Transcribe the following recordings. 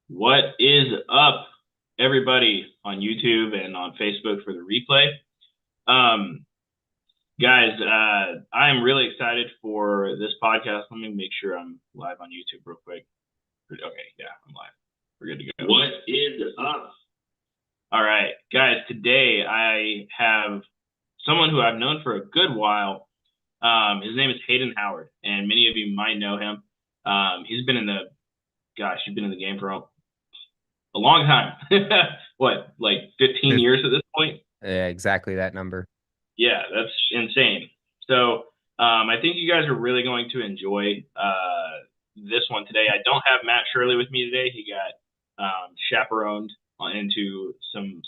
What is up, everybody on YouTube and on Facebook for the replay? Um, guys, I am really excited for this podcast. Let me make sure I'm live on YouTube real quick. Okay, yeah, I'm live. We're good to go. What is up? All right, guys, today I have someone who I've known for a good while. His name is Hayden Howard, and many of you might know him. He's been in the, he's been in the game for a long time. What, like 15 Fif- years at this point? Yeah, exactly that number. Yeah, that's insane. So I think you guys are really going to enjoy this one today. I don't have Matt Shirley with me today. He got chaperoned into some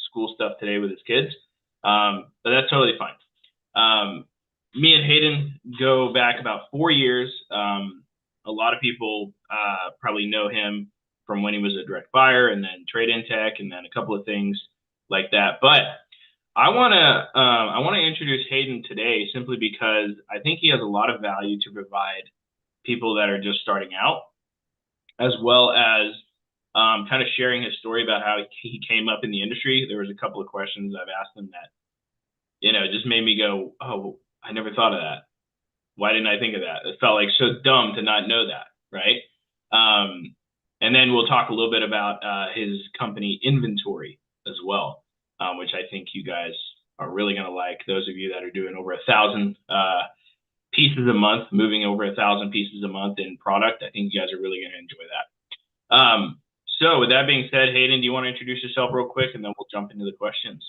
school stuff today with his kids, but that's totally fine. Me and Hayden go back about 4 years. A lot of people probably know him from when he was a direct buyer and then trade in tech and then a couple of things like that. But I want to introduce Hayden today simply because I think he has a lot of value to provide people that are just starting out, as well as kind of sharing his story about how he came up in the industry. There was a couple of questions I've asked him that just made me go, "Oh, I never thought of that. Why didn't I think of that?" It felt like so dumb to not know that, right? Um, and then we'll talk a little bit about his company inventory as well, which I think you guys are really going to like. Those of you that are doing over 1,000 pieces a month, moving over 1,000 pieces a month in product, I think you guys are really going to enjoy that. So with that being said, Hayden, do you want to introduce yourself real quick, and then we'll jump into the questions?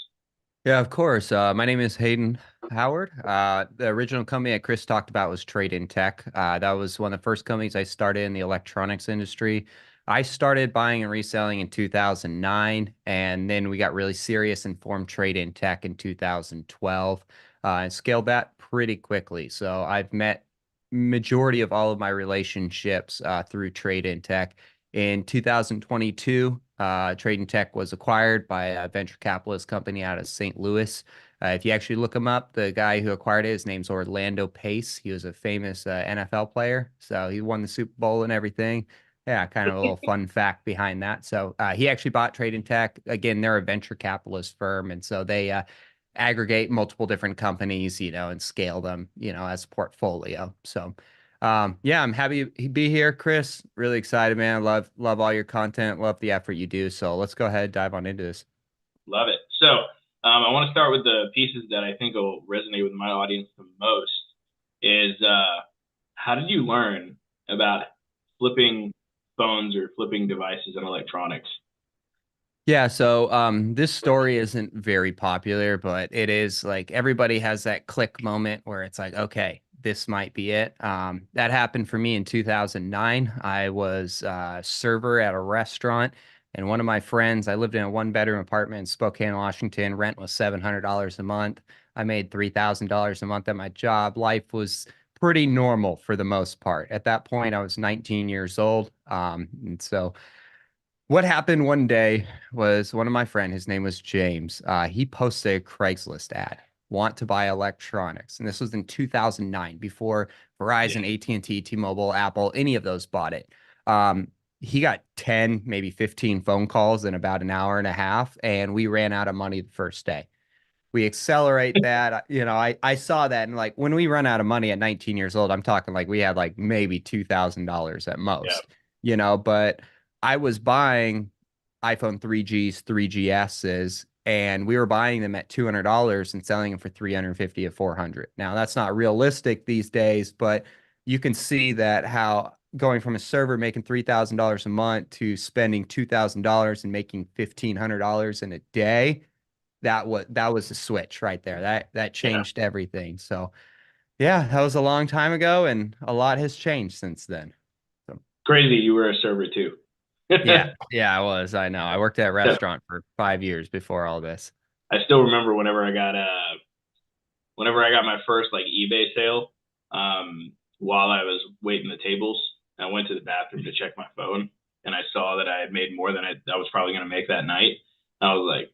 Yeah, of course. My name is Hayden Howard. The original company that Chris talked about was Trade in Tech. That was one of the first companies I started in the electronics industry. I started buying and reselling in 2009, and then we got really serious and formed Trade in Tech in 2012, and scaled that pretty quickly. So I've met majority of all of my relationships through Trade in Tech. In 2022, Trade and Tech was acquired by a venture capitalist company out of St. Louis. If you actually look him up, the guy who acquired it, his name's Orlando Pace. He was a famous NFL player, so he won the Super Bowl and everything. Yeah, kind of a little fun fact behind that. So he actually bought Trade and Tech. Again, they're a venture capitalist firm, and so they aggregate multiple different companies, and scale them, as a portfolio. So yeah, I'm happy to be here, Chris. Really excited, man. Love all your content. Love the effort you do. So let's go ahead and dive on into this. Love it. So I want to start with the pieces that I think will resonate with my audience the most. Is how did you learn about flipping phones or flipping devices and electronics? Yeah, so this story isn't very popular, but it is like everybody has that click moment where it's like, okay, this might be it. That happened for me in 2009. I was a server at a restaurant, and one of my friends, I lived in a one-bedroom apartment in Spokane, Washington. Rent was $700 a month. I made $3,000 a month at my job. Life was pretty normal for the most part. At that point, I was 19 years old. And so what happened one day was one of my friend, his name was James. He posted a Craigslist ad, want to buy electronics, and this was in 2009, before Yeah. Verizon, AT&T, T-Mobile, Apple, any of those bought it. He got 10, maybe 15 phone calls in about an hour and a half, and we ran out of money the first day. We accelerate that. I saw that, and like when we run out of money at 19 years old, I'm talking like we had like maybe $2,000 at Yeah. most, but I was buying iPhone 3Gs, 3GSs, and we were buying them at $200 and selling them for 350 or 400. Now that's not realistic these days, but you can see that how going from a server making $3,000 a month to spending $2,000 and making $1,500 in a day, that was a switch right there. That Yeah. changed everything. So yeah, that was a long time ago, and a lot has changed since then. So Crazy you were a server too. yeah, I was. I know. I worked at a So restaurant for 5 years before all this. I still remember whenever I got my first like eBay sale, while I was waiting the tables, I went to the bathroom to check my phone and I saw that I had made more than I was probably going to make that night. I was like,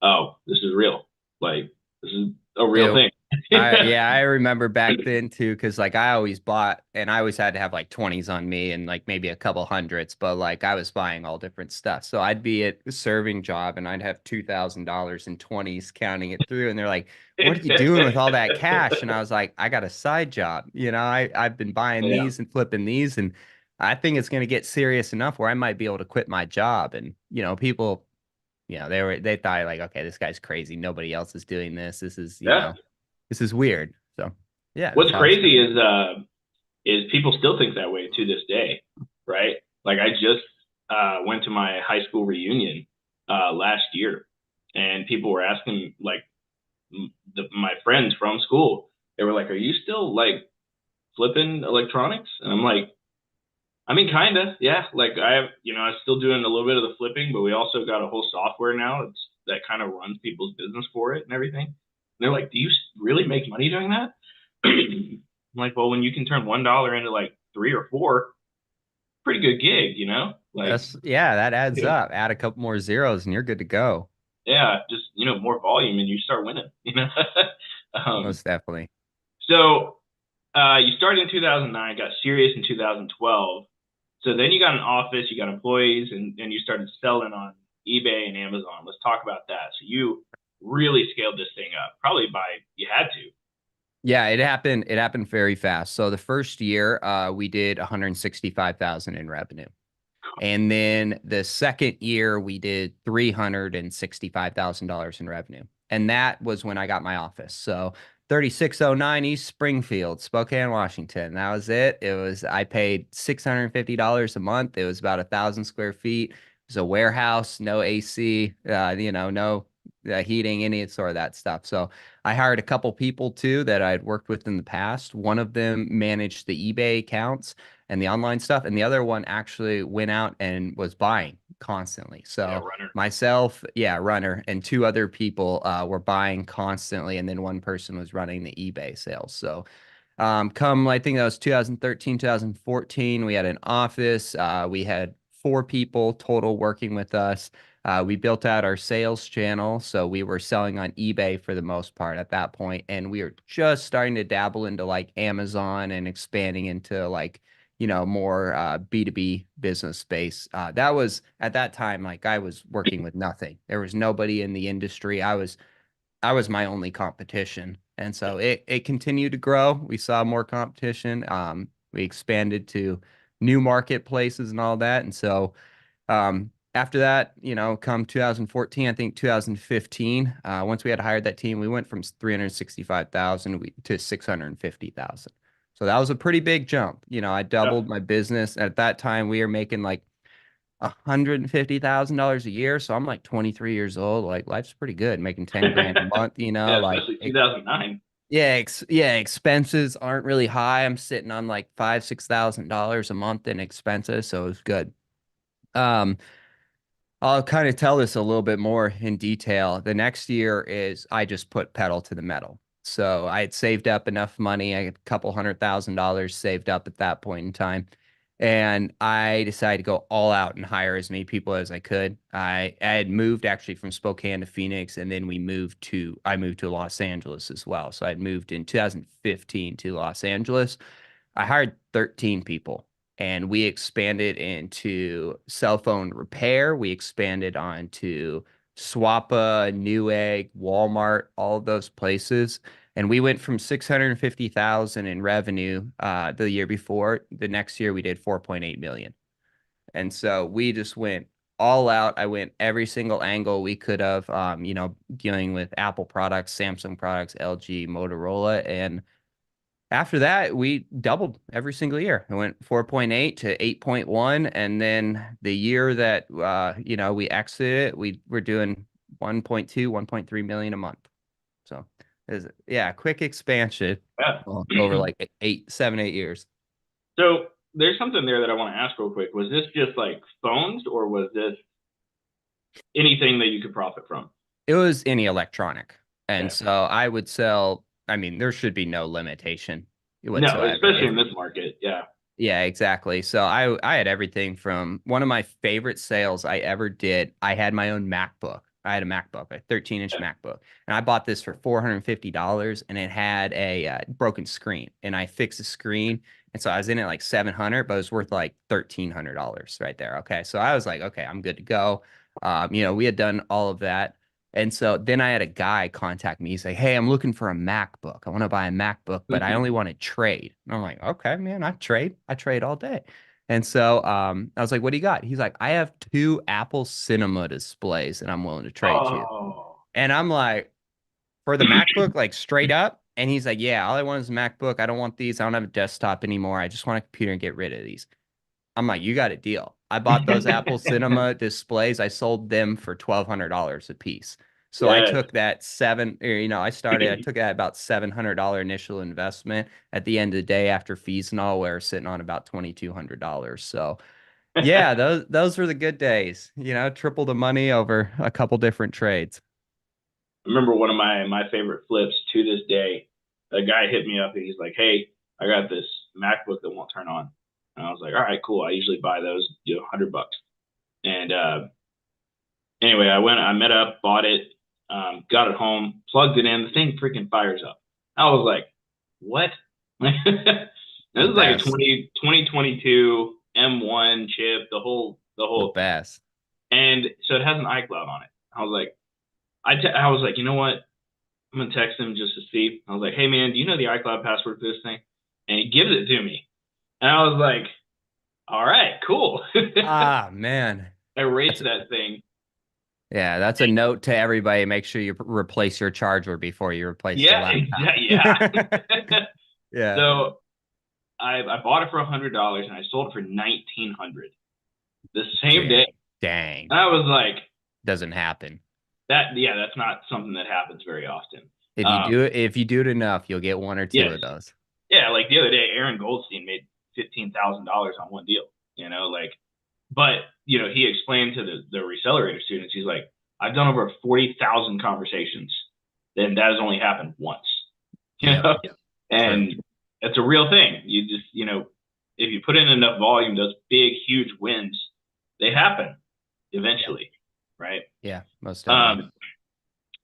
oh, this is real. Like, this is a real It thing. I remember back then too, because like I always bought and I always had to have like 20s on me and like maybe a couple hundreds, but like I was buying all different stuff. So I'd be at a serving job and I'd have $2,000 in 20s counting it through. And they're like, what are you doing with all that cash? And I was like, I got a side job. I've been buying Yeah, these and flipping these, and I think it's gonna get serious enough where I might be able to quit my job. And people, they thought like, okay, this guy's crazy. Nobody else is doing this. yeah. This is weird. So yeah, that's What's how I started. crazy is people still think that way to this day, right? Like I just went to my high school reunion last year, and people were asking like my friends from school. They were like, "Are you still like flipping electronics?" And I'm like, "I mean, kinda, yeah. Like I have, I'm still doing a little bit of the flipping, but we also got a whole software now that kind of runs people's business for it and everything." And they're like, "Do you really make money doing that?" I'm like, "Well, when you can turn $1 into like three or four, pretty good gig, Like, Yeah, that adds up. Add a couple more zeros and you're good to go. yeah, just more volume and you start winning. um, Most definitely. so you started in 2009, got serious in 2012. So then you got an office, you got employees, and you started selling on eBay and Amazon. Let's talk about that. So you really scaled this thing up, probably you had to. Yeah, it happened very fast. So the first year, we did 165,000 in revenue. And then the second year, we did $365,000 in revenue. And that was when I got my office. So 3609 East Springfield, Spokane, Washington. That was it. I paid $650 a month. It was about 1,000 square feet. It was a warehouse, no AC, no heating, any sort of that stuff. So I hired a couple people too that I'd worked with in the past. One of them managed the eBay accounts and the online stuff. And the other one actually went out and was buying constantly. Yeah, So runner. myself, yeah, runner, and two other people were buying constantly. And then one person was running the eBay sales. So come, I think that was 2013, 2014, we had an office. We had four people total working with us. We built out our sales channel. So we were selling on eBay for the most part at that point, and we were just starting to dabble into like Amazon and expanding into like, more B2B business space. That was at that time, like I was working with nothing. There was nobody in the industry. I was my only competition. And so it continued to grow. We saw more competition. We expanded to new marketplaces and all that. And so after that, come 2014, I think 2015, once we had hired that team, we went from 365,000 to 650,000. So that was a pretty big jump. I Yeah. doubled my business. At that time, we were making like $150,000 a year. So I'm like 23 years old. Like life's pretty good, making 10 grand a month, Yeah, like especially 2009. yeah, expenses aren't really high. I'm sitting on like $5,000-6,000 a month in expenses, so it's good. Um, I'll kind of tell this a little bit more in detail. The next year is I just put pedal to the metal. So I had saved up enough money. I had a couple $100,000 saved up at that point in time. And I decided to go all out and hire as many people as I could. I had moved actually from Spokane to Phoenix, and then I moved to Los Angeles as well. So I'd moved in 2015 to Los Angeles. I hired 13 people and we expanded into cell phone repair. We expanded onto Swappa, Newegg, Walmart, all of those places. And we went from 650,000 in revenue the year before. The next year we did 4.8 million. And so we just went all out. I went every single angle we could have, dealing with Apple products, Samsung products, LG, Motorola, and after that, we doubled every single year. It went 4.8 to 8.1. And then the year that, we exited, we were doing 1.2, 1.3 million a month. So, yeah, quick expansion Yeah. over like 7, 8 years. So there's something there that I want to ask real quick. Was this just like phones, or was this anything that you could profit from? It was any electronic. And Okay. so I would sell, I mean, there should be no limitation No, whatsoever. especially in this market. Yeah. Yeah, exactly. So I had everything from one of my favorite sales I ever did. I had my own MacBook. I had a MacBook, a 13-inch MacBook, and I bought this for $450, and it had a broken screen, and I fixed the screen, and so I was in it like 700, but it was worth like $1,300 right there. Okay, so I was like, okay, I'm good to go. We had done all of that. And so then I had a guy contact me. He's like, "Hey, I'm looking for a MacBook. I want to buy a MacBook, but I only want to trade." And I'm like, "Okay, man, I trade. I trade all day." And so I was like, "What do you got?" He's like, "I have two Apple Cinema displays and I'm willing to trade you." Oh. And I'm like, "For the MacBook, like straight up?" And he's like, "Yeah, all I want is a MacBook. I don't want these. I don't have a desktop anymore. I just want a computer and get rid of these." I'm like, "You got a deal." I bought those Apple Cinema displays. I sold them for $1,200 a piece. So I Yes. took that I took that about $700 initial investment. At the end of the day, after fees and all, we're sitting on about $2,200. So yeah, those were the good days. Triple the money over a couple different trades. I remember one of my favorite flips to this day. A guy hit me up and he's like, "Hey, I got this MacBook that won't turn on." And I was like, "All right, cool. I usually buy those, $100." And anyway, I met up, bought it, got it home, plugged it in. The thing freaking fires up. I was like, "What?" This The is like a best. 2022 M1 chip, the The whole thing. best. And so it has an iCloud on it. I was like, I was like, you know what? I'm gonna text him just to see. I was like, "Hey man, do you know the iCloud password for this thing?" And he gives it to me, and I was like, "All right, cool." Ah, man. I That's erased that thing. Yeah, that's a note to everybody. Make sure you replace your charger before you replace the Yeah, laptop. yeah. Yeah. So I bought it for $100 and I sold it for 1,900 the same day. Dang. Dang. And I was like, Doesn't happen. that yeah, that's not something that happens very often. Um, If you do it enough, you'll get one or two yes, of those. yeah. Like the other day, Aaron Goldstein made $15,000 on one deal. But he explained to the reseller students, he's like, "I've done over 40,000 conversations, and that has only happened once." You Yep. know, True. and it's a real thing. You just if you put in enough volume, those big, huge wins, they happen Yeah. eventually, right? Yeah, most definitely. Um,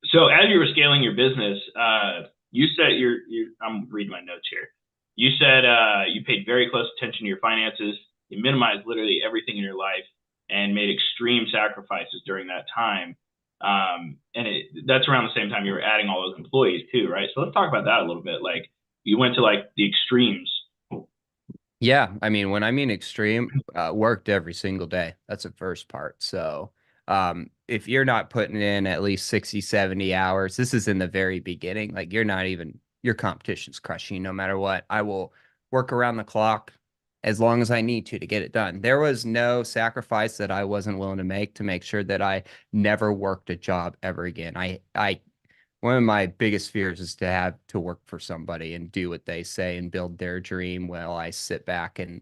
so as you were scaling your business, you said I'm reading my notes here. You said you paid very close attention to your finances. You minimized literally everything in your life and made extreme sacrifices during that time. And that's around the same time you were adding all those employees too, right? So let's talk about that a little bit. Like you went to like the extremes. Yeah, I mean, when I mean extreme, worked every single day. That's the first part. So, if you're not putting in at least 60, 70 hours, this is in the very beginning, like you're not even, your competition's crushing you no matter what. I will work around the clock as long as I need to get it done. There was no sacrifice that I wasn't willing to make sure that I never worked a job ever again. I one of my biggest fears is to have to work for somebody and do what they say and build their dream while I sit back and,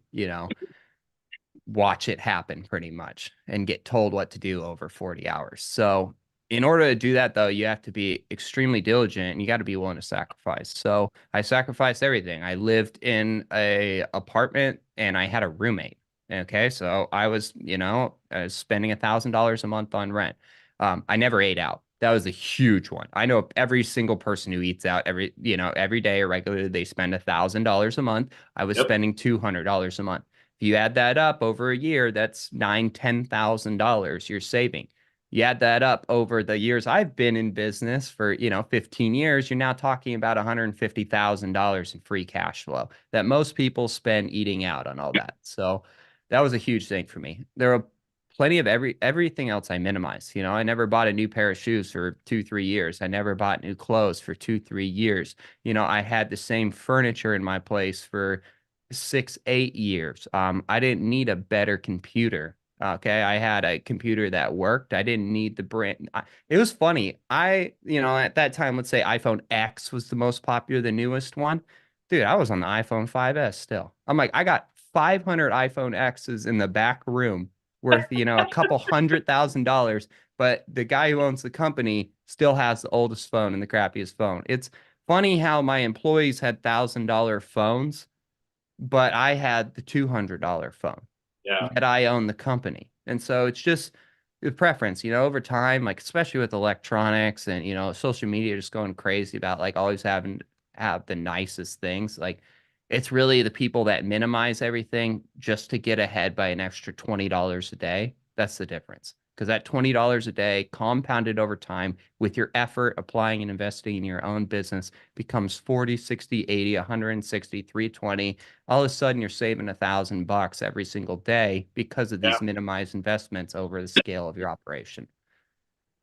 watch it happen pretty much and get told what to do over 40 hours. So, in order to do that, though, you have to be extremely diligent and you got to be willing to sacrifice. So, I sacrificed everything. I lived in a apartment and I had a roommate. Okay, so I was spending $1,000 a month on rent. I never ate out. That was a huge one. I know every single person who eats out every day or regularly, they spend $1,000 a month. I was Yep. spending $200 a month. If you add that up over a year, that's $10,000 you're saving. You add that up over the years I've been in business for, 15 years, you're now talking about $150,000 in free cash flow that most people spend eating out on all that. So that was a huge thing for me. There are plenty of everything else I minimized. I never bought a new pair of shoes for 2, 3 years. I never bought new clothes for 2, 3 years. I had the same furniture in my place for 6, 8 years. I didn't need a better computer. Okay, I had a computer that worked. I didn't need the brand. It was funny. At that time, let's say iPhone X was the most popular, the newest one. Dude, I was on the iPhone 5S still. I'm like, I got 500 iPhone X's in the back room worth, a couple $100,000. But the guy who owns the company still has the oldest phone and the crappiest phone. It's funny how my employees had $1,000 phones but I had the $200 phone, Yeah. yet I own the company. And so it's just the preference, over time, like especially with electronics and social media just going crazy about like always having to have the nicest things. Like it's really the people that minimize everything just to get ahead by an extra $20 a day. That's the difference. Because that $20 a day compounded over time with your effort applying and investing in your own business becomes 40, 60, 80, 160, 320. All of a sudden you're saving $1,000 every single day because of Yeah. these minimized investments over the scale of your operation.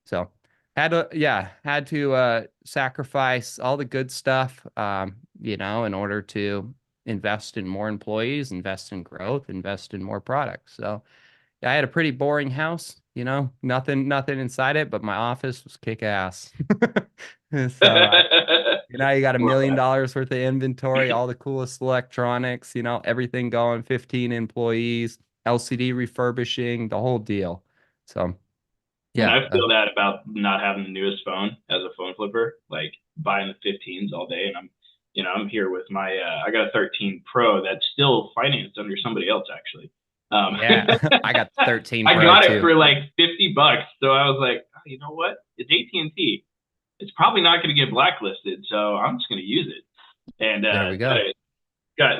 So had to sacrifice all the good stuff, in order to invest in more employees, invest in growth, invest in more products. So I had a pretty boring house, nothing inside it, but my office was kick ass. So you got Love that. $1 million worth of inventory, all the coolest electronics, everything going, 15 employees, LCD refurbishing, the whole deal. So And yeah, I feel that about not having the newest phone as a phone flipper, like buying the 15s all day. And I'm here with my, I got a 13 Pro that's still financed under somebody else, actually. Um, yeah. I got the 13 I Pro got it too. for like $50. So I was like, oh, you know what? It's AT&T. It's probably not going to get blacklisted. So I'm just going to use it. And There we go.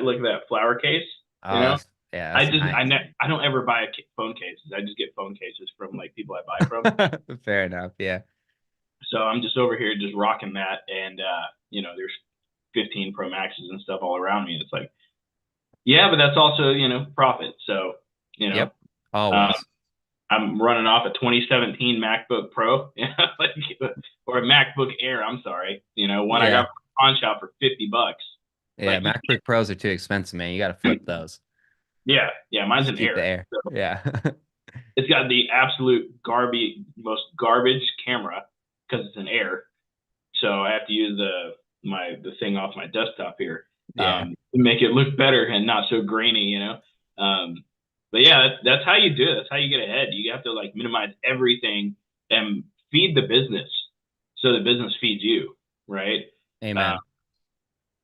look at that flower case, you Oh, know? yeah, I that's just, nice. I don't ever buy phone cases. I just get phone cases from like people I buy from. Fair enough. Yeah. So I'm just over here just rocking that, and there's 15 Pro Maxes and stuff all around me. It's like, yeah, but that's also profit. So you know, Yep. um, Always. I'm running off a 2017 MacBook Pro, like, or a MacBook Air. I'm sorry, one I got Yeah. from a pawn shop for $50. Yeah. Like, MacBook Pros are too expensive, man. You got to flip those. yeah, yeah, mine's Just an keep the Air. air. So Yeah. it's got the absolute most garbage camera because it's an Air. So I have to use the thing off my desktop here Yeah. to make it look better and not so grainy. But yeah, that's how you do it. That's how you get ahead. You have to like minimize everything and feed the business, so the business feeds you, right? Uh, Amen.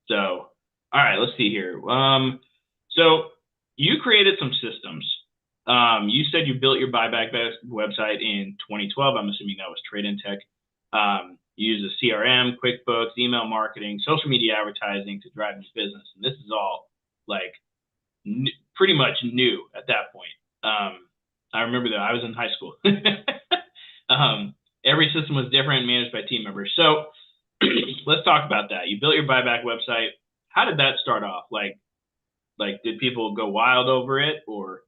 so all right, let's see here. So you created some systems. You said you built your buyback website in 2012. I'm assuming that was Trade in Tech. You use a CRM, QuickBooks, email marketing, social media advertising to drive this business. And this is all like pretty much new at that point. I remember that I was in high school. Every system was different, managed by team members. So let's talk about that. You built your buyback website. How did that start off? Like did people go wild over it, or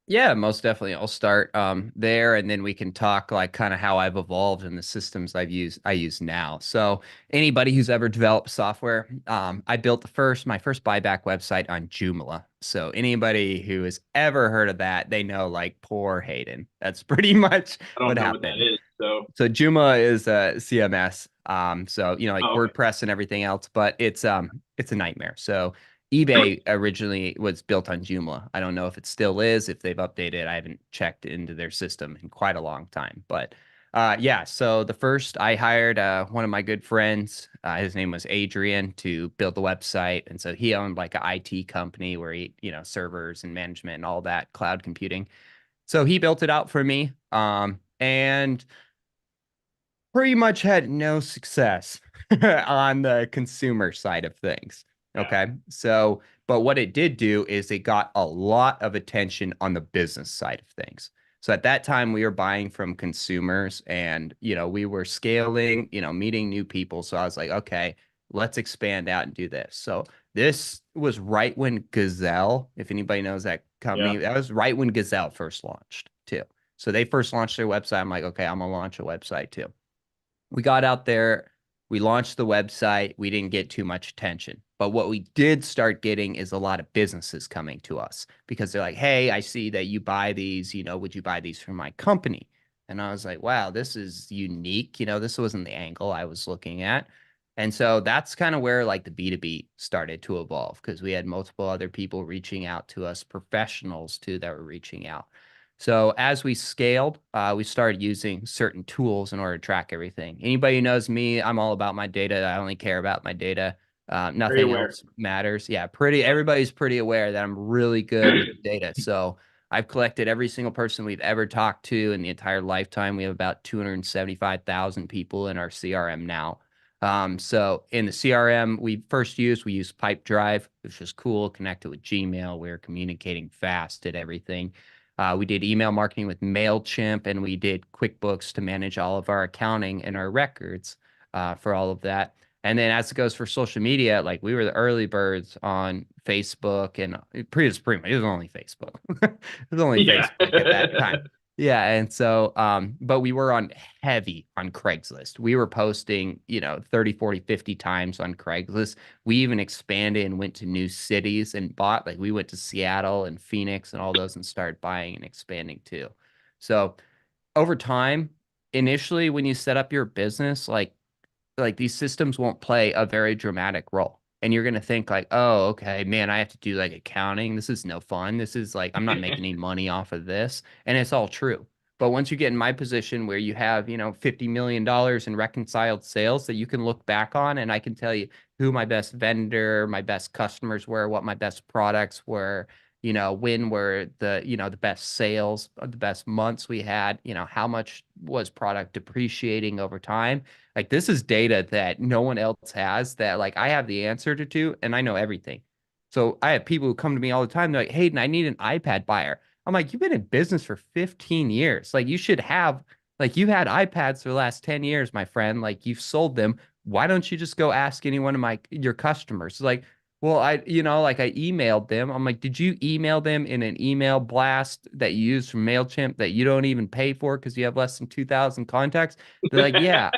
Yeah, most definitely. I'll start there and then we can talk like kind of how I've evolved in the systems I use now. So anybody who's ever developed software, I built my first buyback website on Joomla. So anybody who has ever heard of that, they know like poor Hayden. That's pretty much I don't what know what that happened. is? So, So Joomla is a CMS. So like oh, okay. WordPress and everything else, but it's a nightmare. So eBay originally was built on Joomla. I don't know if it still is, if they've updated. I haven't checked into their system in quite a long time. But yeah, so the first I hired one of my good friends. His name was Adrian to build the website. And so he owned like an IT company where he, servers and management and all that, cloud computing. So he built it out for me. And pretty much had no success on the consumer side of things. Yeah, Okay. So, but what it did do is it got a lot of attention on the business side of things. So at that time, we were buying from consumers and, we were scaling, meeting new people. So I was like, okay, let's expand out and do this. So this was right when Gazelle, if anybody knows that yeah. company, that was right when Gazelle first launched too. So they first launched their website. I'm like, okay, I'm gonna launch a website too. We got out there, we launched the website, we didn't get too much attention. But what we did start getting is a lot of businesses coming to us because they're like, hey, I see that you buy these, would you buy these from my company? And I was like, wow, this is unique. This wasn't the angle I was looking at. And so that's kind of where like the B2B started to evolve because we had multiple other people reaching out to us, professionals too, that were reaching out. So as we scaled, we started using certain tools in order to track everything. Anybody who knows me, I'm all about my data. I only care about my data. Very Nothing aware. else matters. Yeah, everybody's pretty aware that I'm really good with the data. So I've collected every single person we've ever talked to in the entire lifetime. We have about 275,000 people in our CRM now. So in the CRM we used Pipedrive, which was cool, connected with Gmail. We were communicating fast, did everything. We did email marketing with MailChimp, and we did QuickBooks to manage all of our accounting and our records for all of that. And then as it goes for social media, like we were the early birds on Facebook, and pretty much it was only Facebook. It was only Yeah. Facebook at that time. Yeah, and so but we were on heavy on Craigslist. We were posting, 30, 40, 50 times on Craigslist. We even expanded and went to new cities and bought, like we went to Seattle and Phoenix and all those and started buying and expanding too. So over time, initially when you set up your business, like these systems won't play a very dramatic role. And you're going to think like, oh, okay, man, I have to do like accounting. This is no fun. This is like, I'm not making any money off of this. And it's all true. But once you get in my position where you have, $50 million in reconciled sales that you can look back on, and I can tell you who my best vendor, my best customers were, what my best products were, when were the best sales, the best months we had, how much was product depreciating over time. Like this is data that no one else has that like I have the answer to, and I know everything. So I have people who come to me all the time. They're like, Hayden, I need an iPad buyer. I'm like, you've been in business for 15 years. Like you should have, like you had iPads for the last 10 years, my friend. Like you've sold them. Why don't you just go ask any one of your customers? Like, well, like I emailed them. I'm like, did you email them in an email blast that you use from MailChimp that you don't even pay for because you have less than 2,000 contacts? They're like, yeah.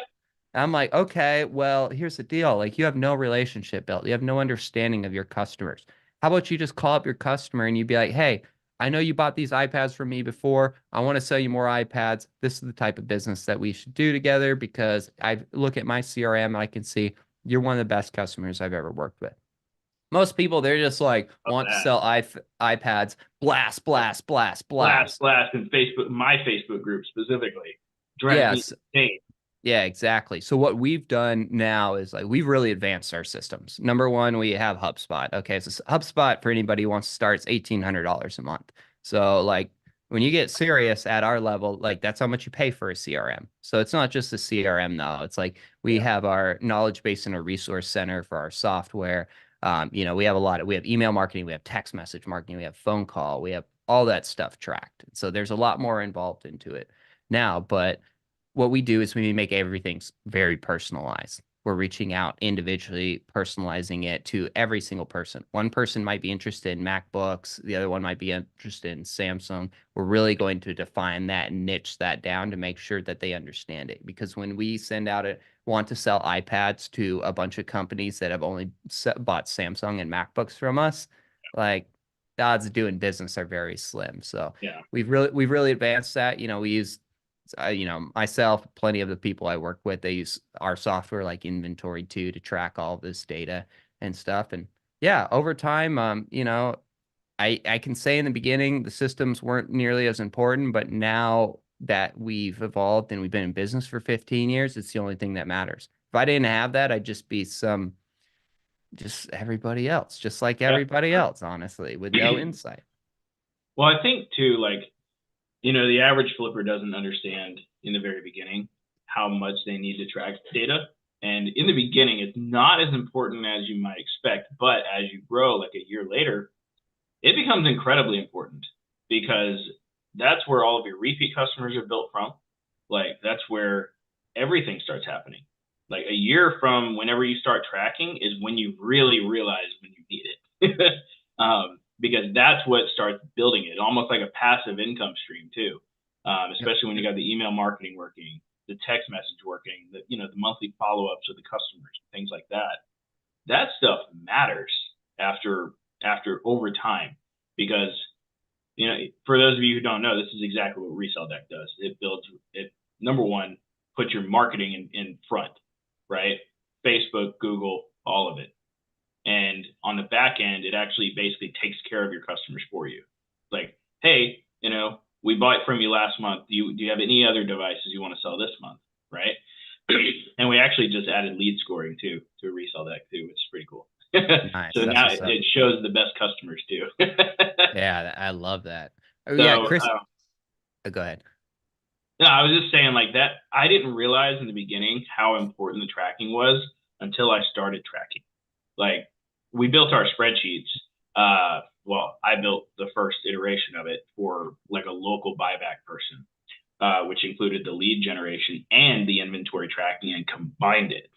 I'm like, okay, well, here's the deal. Like, you have no relationship built. You have no understanding of your customers. How about you just call up your customer and you be like, hey, I know you bought these iPads from me before. I want to sell you more iPads. This is the type of business that we should do together because I look at my CRM and I can see you're one of the best customers I've ever worked with. Most people, they're just like, Love want to that. sell iPads, blast, blast, blast, Blast, blast. blast, and Facebook, my Facebook group specifically, drives me Yes, insane. yeah, exactly. So what we've done now is like we've really advanced our systems. Number one, we have HubSpot. Okay, so HubSpot for anybody who wants to start is $1,800 a month. So like when you get serious at our level, like that's how much you pay for a CRM. So it's not just a CRM though. It's like we Yeah. have our knowledge base and a resource center for our software. We have we have email marketing, we have text message marketing, we have phone call, we have all that stuff tracked. So there's a lot more involved into it now, but what we do is we make everything very personalized. We're reaching out individually, personalizing it to every single person. One person might be interested in MacBooks, the other one might be interested in Samsung. We're really going to define that and niche that down to make sure that they understand it. Because when we send out want to sell iPads to a bunch of companies that have only bought Samsung and MacBooks from us, like the odds of doing business are very slim. So Yeah. we've really advanced that. We use myself, plenty of the people I work with, they use our software like inventory too to track all of this data and stuff. And yeah, over time, I can say in the beginning the systems weren't nearly as important, but now that we've evolved and we've been in business for 15 years, it's the only thing that matters. If I didn't have that, I'd just be just everybody else, just like Yeah. everybody Sure. else, honestly, with no insight. Well, I think too, like, the average flipper doesn't understand in the very beginning how much they need to track data. And in the beginning, it's not as important as you might expect. But as you grow, like a year later, it becomes incredibly important because that's where all of your repeat customers are built from. Like, that's where everything starts happening. Like, a year from whenever you start tracking is when you really realize when you need it. Because that's what starts building it, almost like a passive income stream too. Yep. Especially when you got the email marketing working, the text message working, the monthly follow ups with the customers, things like that. That stuff matters after over time because for those of you who don't know, this is exactly what Resell Deck does. It builds it. Number one, put your marketing in front, right? Facebook, Google, all of it. And on the back end, it actually basically takes care of your customers for you. Like, hey, we bought from you last month. Do you have any other devices you want to sell this month? Right. And we actually just added lead scoring too to a Resell Deck too, which is pretty cool. Nice. So That's now what's up. it shows the best customers too. Yeah, I love that. Oh So, yeah, Chris. Go ahead. no, I was just saying like that. I didn't realize in the beginning how important the tracking was until I started tracking. Like we built our spreadsheets. Well, I built the first iteration of it for like a local buyback person, which included the lead generation and the inventory tracking and combined it.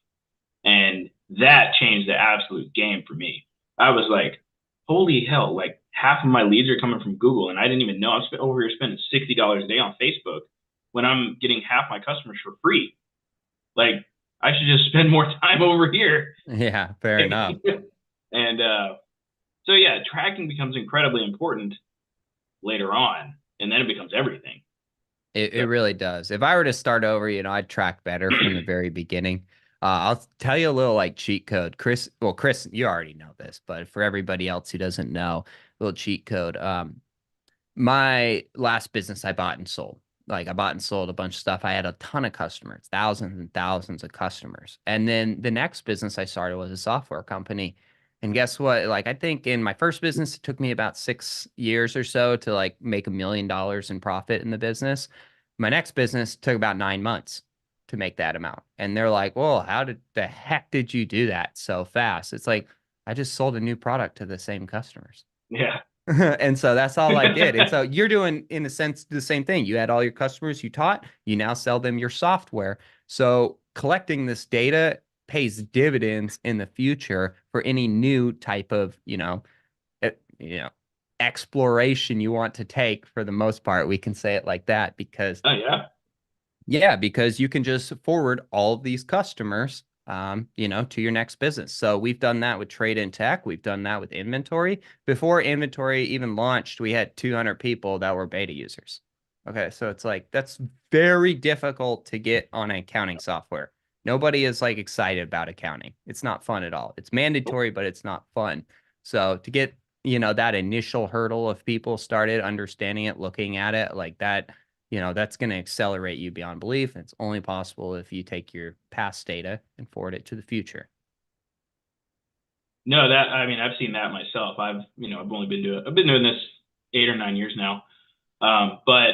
And that changed the absolute game for me. I was like, holy hell, like half of my leads are coming from Google. And I didn't even know I'm over here spending $60 a day on Facebook when I'm getting half my customers for free. Like, I should just spend more time over here. Yeah, fair enough. And so, yeah, tracking becomes incredibly important later on. And then it becomes everything. It So, really does. If I were to start over, I'd track better from the very beginning. I'll tell you a little like cheat code. Chris, you already know this, but for everybody else who doesn't know, a little cheat code. My last business I bought and sold. Like I bought and sold a bunch of stuff. I had a ton of customers, thousands and thousands of customers. And then the next business I started was a software company. And guess what? Like I think in my first business, it took me about 6 years or so to like make $1 million in profit in the business. My next business took about 9 months to make that amount. And they're like, "Well, how did the heck did you do that so fast?" It's like I just sold a new product to the same customers. yeah. And so that's all I did. And so you're doing, in a sense, the same thing. You had all your customers you taught, you now sell them your software. So collecting this data pays dividends in the future for any new type of, eh, you know, exploration you want to take for the most part. We can say it like that because Oh, yeah. yeah, because you can just forward all of these customers, to your next business. So we've done that with trade and tech. We've done that with inventory. Before inventory even launched, we had 200 people that were beta users. Okay, so it's like that's very difficult to get on accounting software. Nobody is like excited about accounting. It's not fun at all. It's mandatory, but it's not fun. So to get, that initial hurdle of people started understanding it, looking at it like that, that's going to accelerate you beyond belief. It's only possible if you take your past data and forward it to the future. No, that I mean I've seen that myself. I've been doing this 8 or 9 years now. But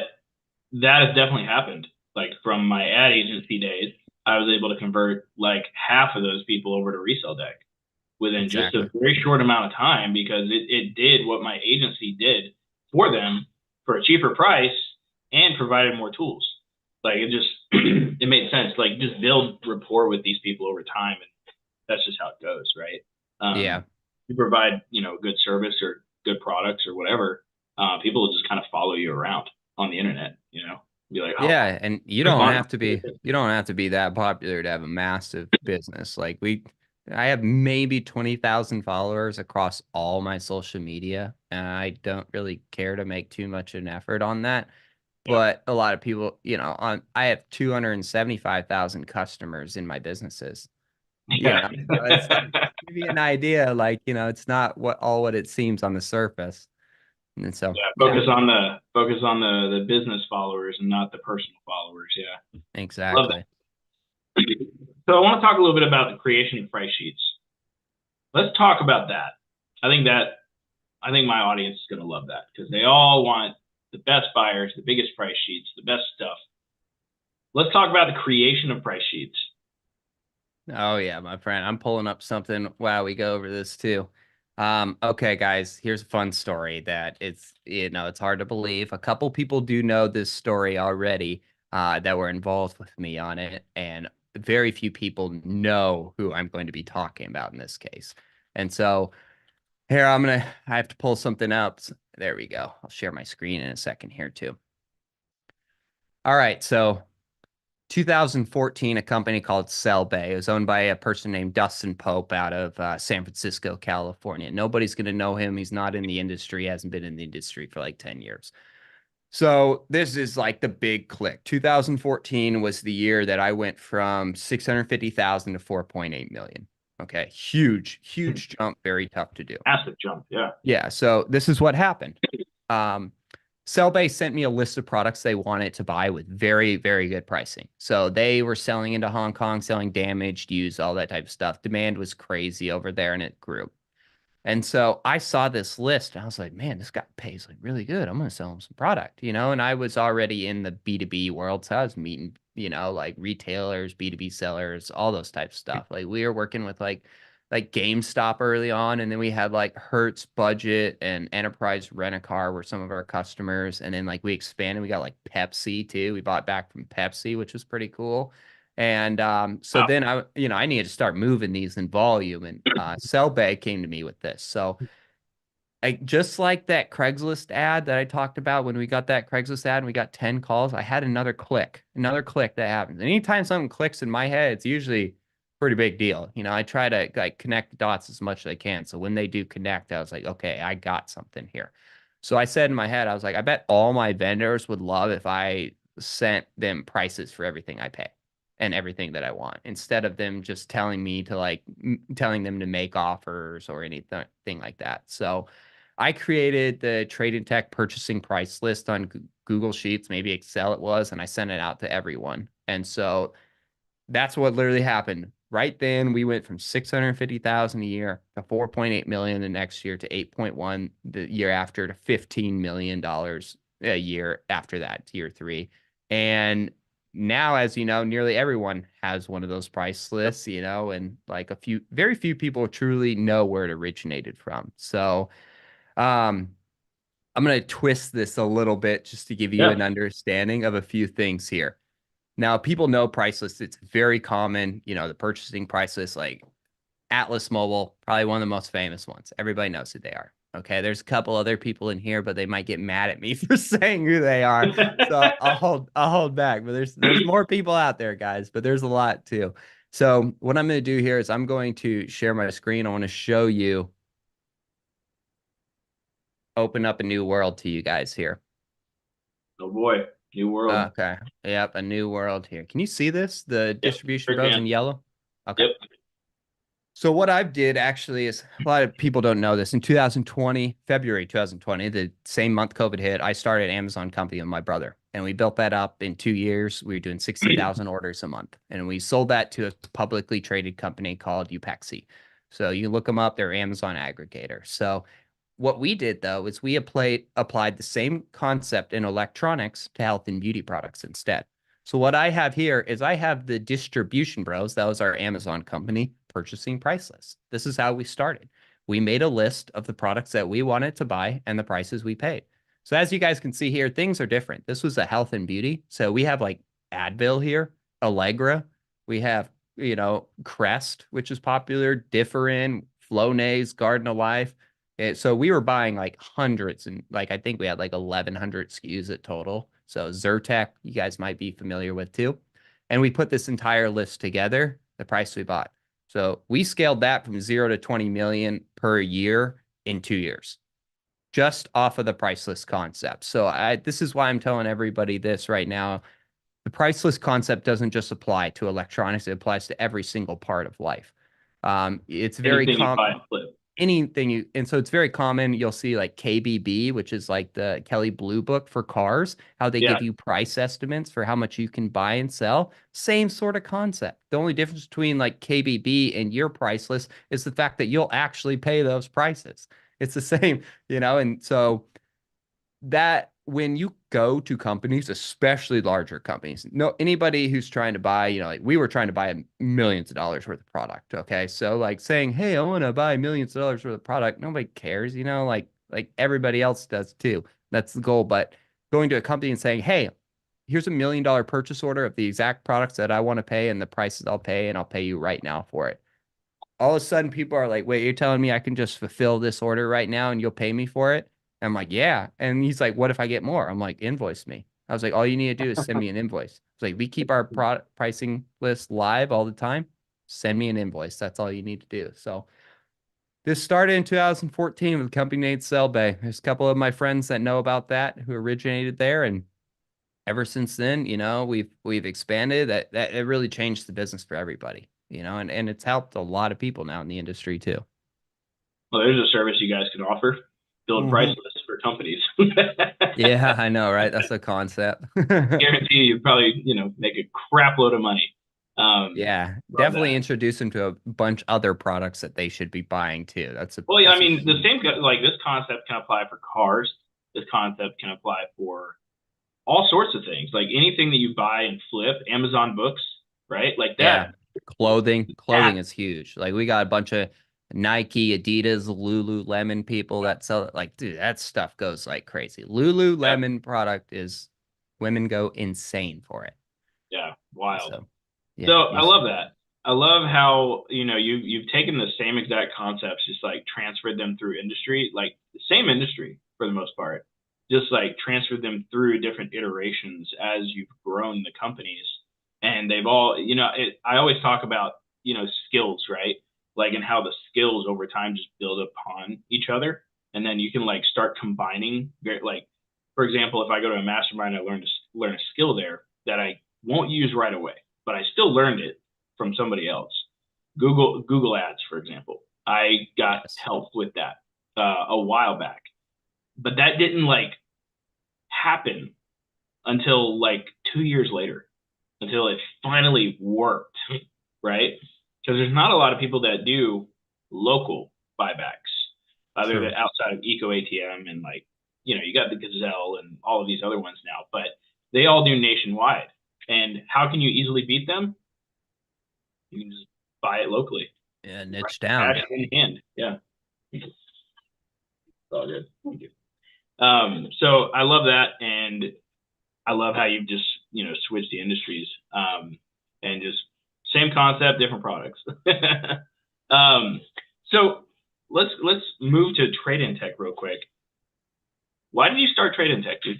that has definitely happened. Like from my ad agency days, I was able to convert like half of those people over to Resell Deck within just a Exactly. very short amount of time because it did what my agency did for them for a cheaper price and provided more tools. Like it just it made sense. Like just build rapport with these people over time, and that's just how it goes, right? Yeah. You provide good service or good products or whatever, people will just kind of follow you around on the internet. Be like, oh, Yeah, and click on you don't have to be that popular to have a massive business. I have maybe 20,000 followers across all my social media, and I don't really care to make too much an effort on that. yeah, But a lot of people, I have 275,000 customers in my businesses. yeah, So it's like give you an idea, like, it's not what it seems on the surface. And so, yeah. yeah, Focus on the business followers and not the personal followers. Yeah, love exactly. that. So I want to talk a little bit about the creation of price sheets. Let's talk about that. I think that I think my audience is going to love that because they all want the best buyers, the biggest price sheets, the best stuff. Let's talk about the creation of price sheets. Oh yeah, my friend. I'm pulling up something. Wow, we go over this too. Okay, guys, here's a fun story that it's hard to believe. A couple people do know this story already, that were involved with me on it, and very few people know who I'm going to be talking about in this case. And so here I have to pull something up. There we go. I'll share my screen in a second here too. All right, so 2014, a company called Cellbay. It was owned by a person named Dustin Pope out of San Francisco, California. Nobody's going to know him. He's not in the industry, hasn't been in the industry for like 10 years. So this is like the big click. 2014 was the year that I went from 650,000 to 4.8 million. Okay. Huge, huge jump. Very tough to do. Massive jump. Yeah. Yeah. So this is what happened. Um, Cellbase sent me a list of products they wanted to buy with very, very good pricing. So they were selling into Hong Kong, selling damaged, used, all that type of stuff. Demand was crazy over there and it grew. And so I saw this list and I was like, man, this guy pays like really good. I'm going to sell him some product, you know? And I was already in the B2B world. So I was meeting, you know, like retailers, B2B sellers, all those types of stuff. Like we were working with like GameStop early on. And then we had like Hertz Budget and Enterprise Rent-A-Car were some of our customers. And then like we expanded, we got like Pepsi too. We bought back from Pepsi, which was pretty cool. And so Wow. then I needed to start moving these in volume, and Sellbay came to me with this. So just like that Craigslist ad that I talked about when we got that Craigslist ad and we got 10 calls, I had another click that happens. Anytime something clicks in my head, it's usually a pretty big deal. You know, I try to like connect the dots as much as I can. So when they do connect, I was like, okay, I got something here. So I said in my head, I was like, I bet all my vendors would love if I sent them prices for everything I pay and everything that I want instead of them just telling me to like telling them to make offers or anything like that. So I created the Trade and Tech purchasing price list on Google Sheets, maybe Excel it was, and I sent it out to everyone. And so that's what literally happened. Right then, we went from 650,000 a year to 4.8 million the next year to 8.1 the year after to $15 million a year after that, year three. And now, as you know, nearly everyone has one of those price Yep. lists, you know, and like very few people truly know where it originated from. So, um, I'm going to twist this a little bit just to give you Yeah. an understanding of a few things here. Now, people know price lists. It's very common, you know, the purchasing price list, like Atlas Mobile, probably one of the most famous ones. Everybody knows who they are. Okay, there's a couple other people in here, but they might get mad at me for saying who they are. So I'll hold back. But there's more people out there, guys, but there's a lot too. So what I'm going to do here is I'm going to share my screen. I want to show you, open up a new world to you guys here. Oh boy, new world. Okay. Yep, a new world here. Can you see this? The Yep, distribution sure bros can. in yellow? Okay. Yep. So what I did actually is a lot of people don't know this. In 2020, February 2020, the same month COVID hit, I started an Amazon company with my brother. And we built that up in 2 years. We were doing 60,000 orders a month. And we sold that to a publicly traded company called Upexi. So you look them up, they're Amazon aggregator. So what we did though is we applied the same concept in electronics to health and beauty products instead. So what I have here is I have the distribution bros, that was our Amazon company, purchasing price list. This is how we started. We made a list of the products that we wanted to buy and the prices we paid. So as you guys can see here, things are different. This was a health and beauty. So we have like Advil here, Allegra. We have, you know, Crest, which is popular, Differin, Flonase, Garden of Life. So we were buying like hundreds and like I think we had like 1,100 SKUs at total. So Zyrtec, you guys might be familiar with too. And we put this entire list together, the price we bought. So we scaled that from 0 to 20 million per year in 2 years, just off of the price list concept. So this is why I'm telling everybody this right now. The price list concept doesn't just apply to electronics; it applies to every single part of life. It's very Anything you common buy and flip. anything you and so it's very common you'll see like KBB, which is like the Kelly Blue Book for cars, how they Yeah. give you price estimates for how much you can buy and sell. Same sort of concept. The only difference between like KBB and your price list is the fact that you'll actually pay those prices. It's the same, you know. And so that when you go to companies, especially larger companies, no anybody who's trying to buy, you know, like we were trying to buy millions of dollars worth of product. Okay. So like saying, hey, I want to buy millions of dollars worth of product, nobody cares, you know, like everybody else does too. That's the goal. But going to a company and saying, hey, here's $1 million purchase order of the exact products that I want to pay and the prices I'll pay, and I'll pay you right now for it. All of a sudden people are like, wait, you're telling me I can just fulfill this order right now and you'll pay me for it? I'm like, yeah. And he's like, what if I get more? I'm like, invoice me. I was like, all you need to do is send me an invoice. It's like, we keep our product pricing list live all the time. Send me an invoice. That's all you need to do. So this started in 2014 with a company named Sellbay. There's a couple of my friends that know about that who originated there. And ever since then, you know, we've expanded. That it really changed the business for everybody, you know, and it's helped a lot of people now in the industry too. Well, there's a service you guys could offer. Build price Hmm. lists for companies. Yeah, I know, right? That's the concept. Guarantee you probably, make a crap load of money. Yeah, Love definitely that. introduce them to a bunch other products that they should be buying too. Well, yeah, I That's a mean, the huge same, thing. like this concept can apply for cars. This concept can apply for all sorts of things, like anything that you buy and flip, Amazon books, right? Like Yeah. that. Clothing That, is huge. Like we got a bunch of Nike, Adidas, Lululemon people that sell it. Like, dude, that stuff goes like crazy. yeah, Lululemon product is women go insane for it. yeah, wild. So, So yeah, I love that. I love how, you've taken the same exact concepts, just like transferred them through industry, like the same industry for the most part, just like transferred them through different iterations as you've grown the companies. And they've all, I always talk about, skills, right? Like, and how the skills over time just build upon each other. And then you can like start combining, like, for example, if I go to a mastermind, I learn a skill there that I won't use right away, but I still learned it from somebody else. Google Ads, for example. I got yes, help with that a while back, but that didn't like happen until like 2 years later, until it finally worked, right? Because there's not a lot of people that do local buybacks, other than true. outside of Eco ATM and like, you got the Gazelle and all of these other ones now, but they all do nationwide. And how can you easily beat them? You can just buy it locally, Yeah, right? niche down. Cash in hand. Yeah, it's all good. Thank you. So I love that, and I love how you've just switched the industries, and just same concept, different products. So let's move to trade in tech real quick. Why did you start trade in tech, dude?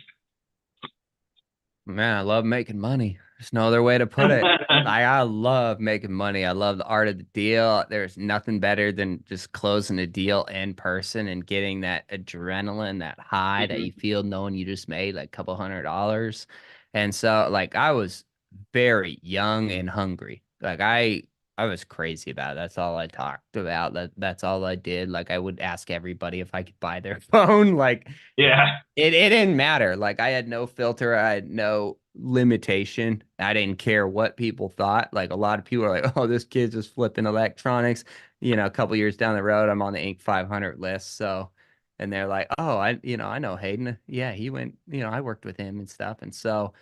Man, I love making money. There's no other way to put it. I love making money. I love the art of the deal. There's nothing better than just closing a deal in person and getting that adrenaline, that high that you Mhm. feel knowing you just made like a couple $100. And so like I was very young and hungry. Like I was crazy about it. That's all I talked about. That's all I did. Like I would ask everybody if I could buy their phone. Like Yeah. it didn't matter. Like I had no filter, I had no limitation. I didn't care what people thought. Like a lot of people are like, "Oh, this kid's just flipping electronics." A couple years down the road, I'm on the Inc. 500 list. So, and they're like, "Oh, I know Hayden. Yeah, he went. I worked with him and stuff." And so,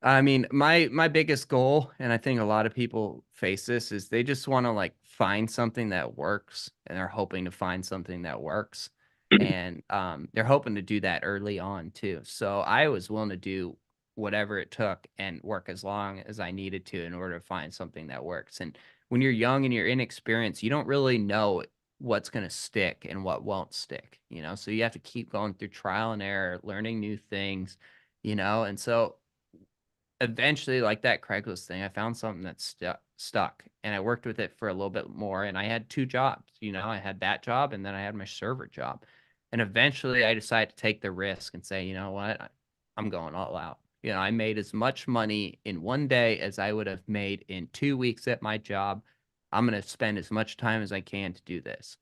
I mean, my biggest goal, and I think a lot of people face this, is they just want to like find something that works, and they're hoping to find something that works, and they're hoping to do that early on too. So I was willing to do whatever it took and work as long as I needed to in order to find something that works. And when you're young and you're inexperienced, you don't really know what's going to stick and what won't stick, So you have to keep going through trial and error, learning new things, and so eventually, like that Craigslist thing, I found something that stuck, and I worked with it for a little bit more. And I had two jobs. I had that job, and then I had my server job. And eventually, I decided to take the risk and say, you know what, I'm going all out. I made as much money in one day as I would have made in 2 weeks at my job. I'm going to spend as much time as I can to do this.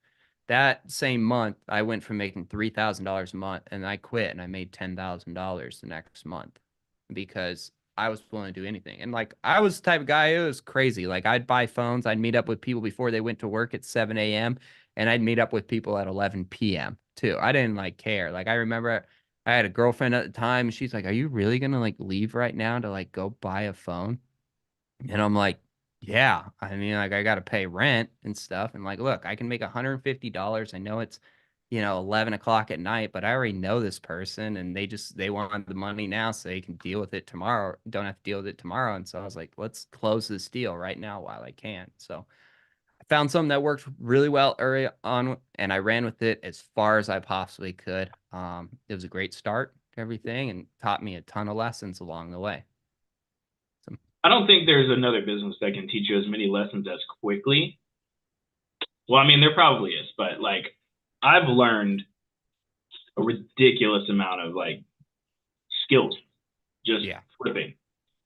That same month, I went from making $3,000 a month, and I quit, and I made $10,000 the next month because I was willing to do anything. And like I was the type of guy, it was crazy. Like I'd buy phones, I'd meet up with people before they went to work at 7 a.m. and I'd meet up with people at 11 p.m. too. I didn't like care. Like I remember I had a girlfriend at the time and she's like, "Are you really gonna like leave right now to like go buy a phone?" And I'm like, yeah, I mean, like I got to pay rent and stuff. And like, look, I can make $150. I know it's, 11 o'clock at night, but I already know this person and they want the money now so they can deal with it tomorrow. Don't have to deal with it tomorrow. And so I was like, let's close this deal right now while I can. So I found something that worked really well early on and I ran with it as far as I possibly could. It was a great start to everything and taught me a ton of lessons along the way. So, I don't think there's another business that can teach you as many lessons as quickly. Well, I mean, there probably is, but like I've learned a ridiculous amount of like skills just yeah. flipping.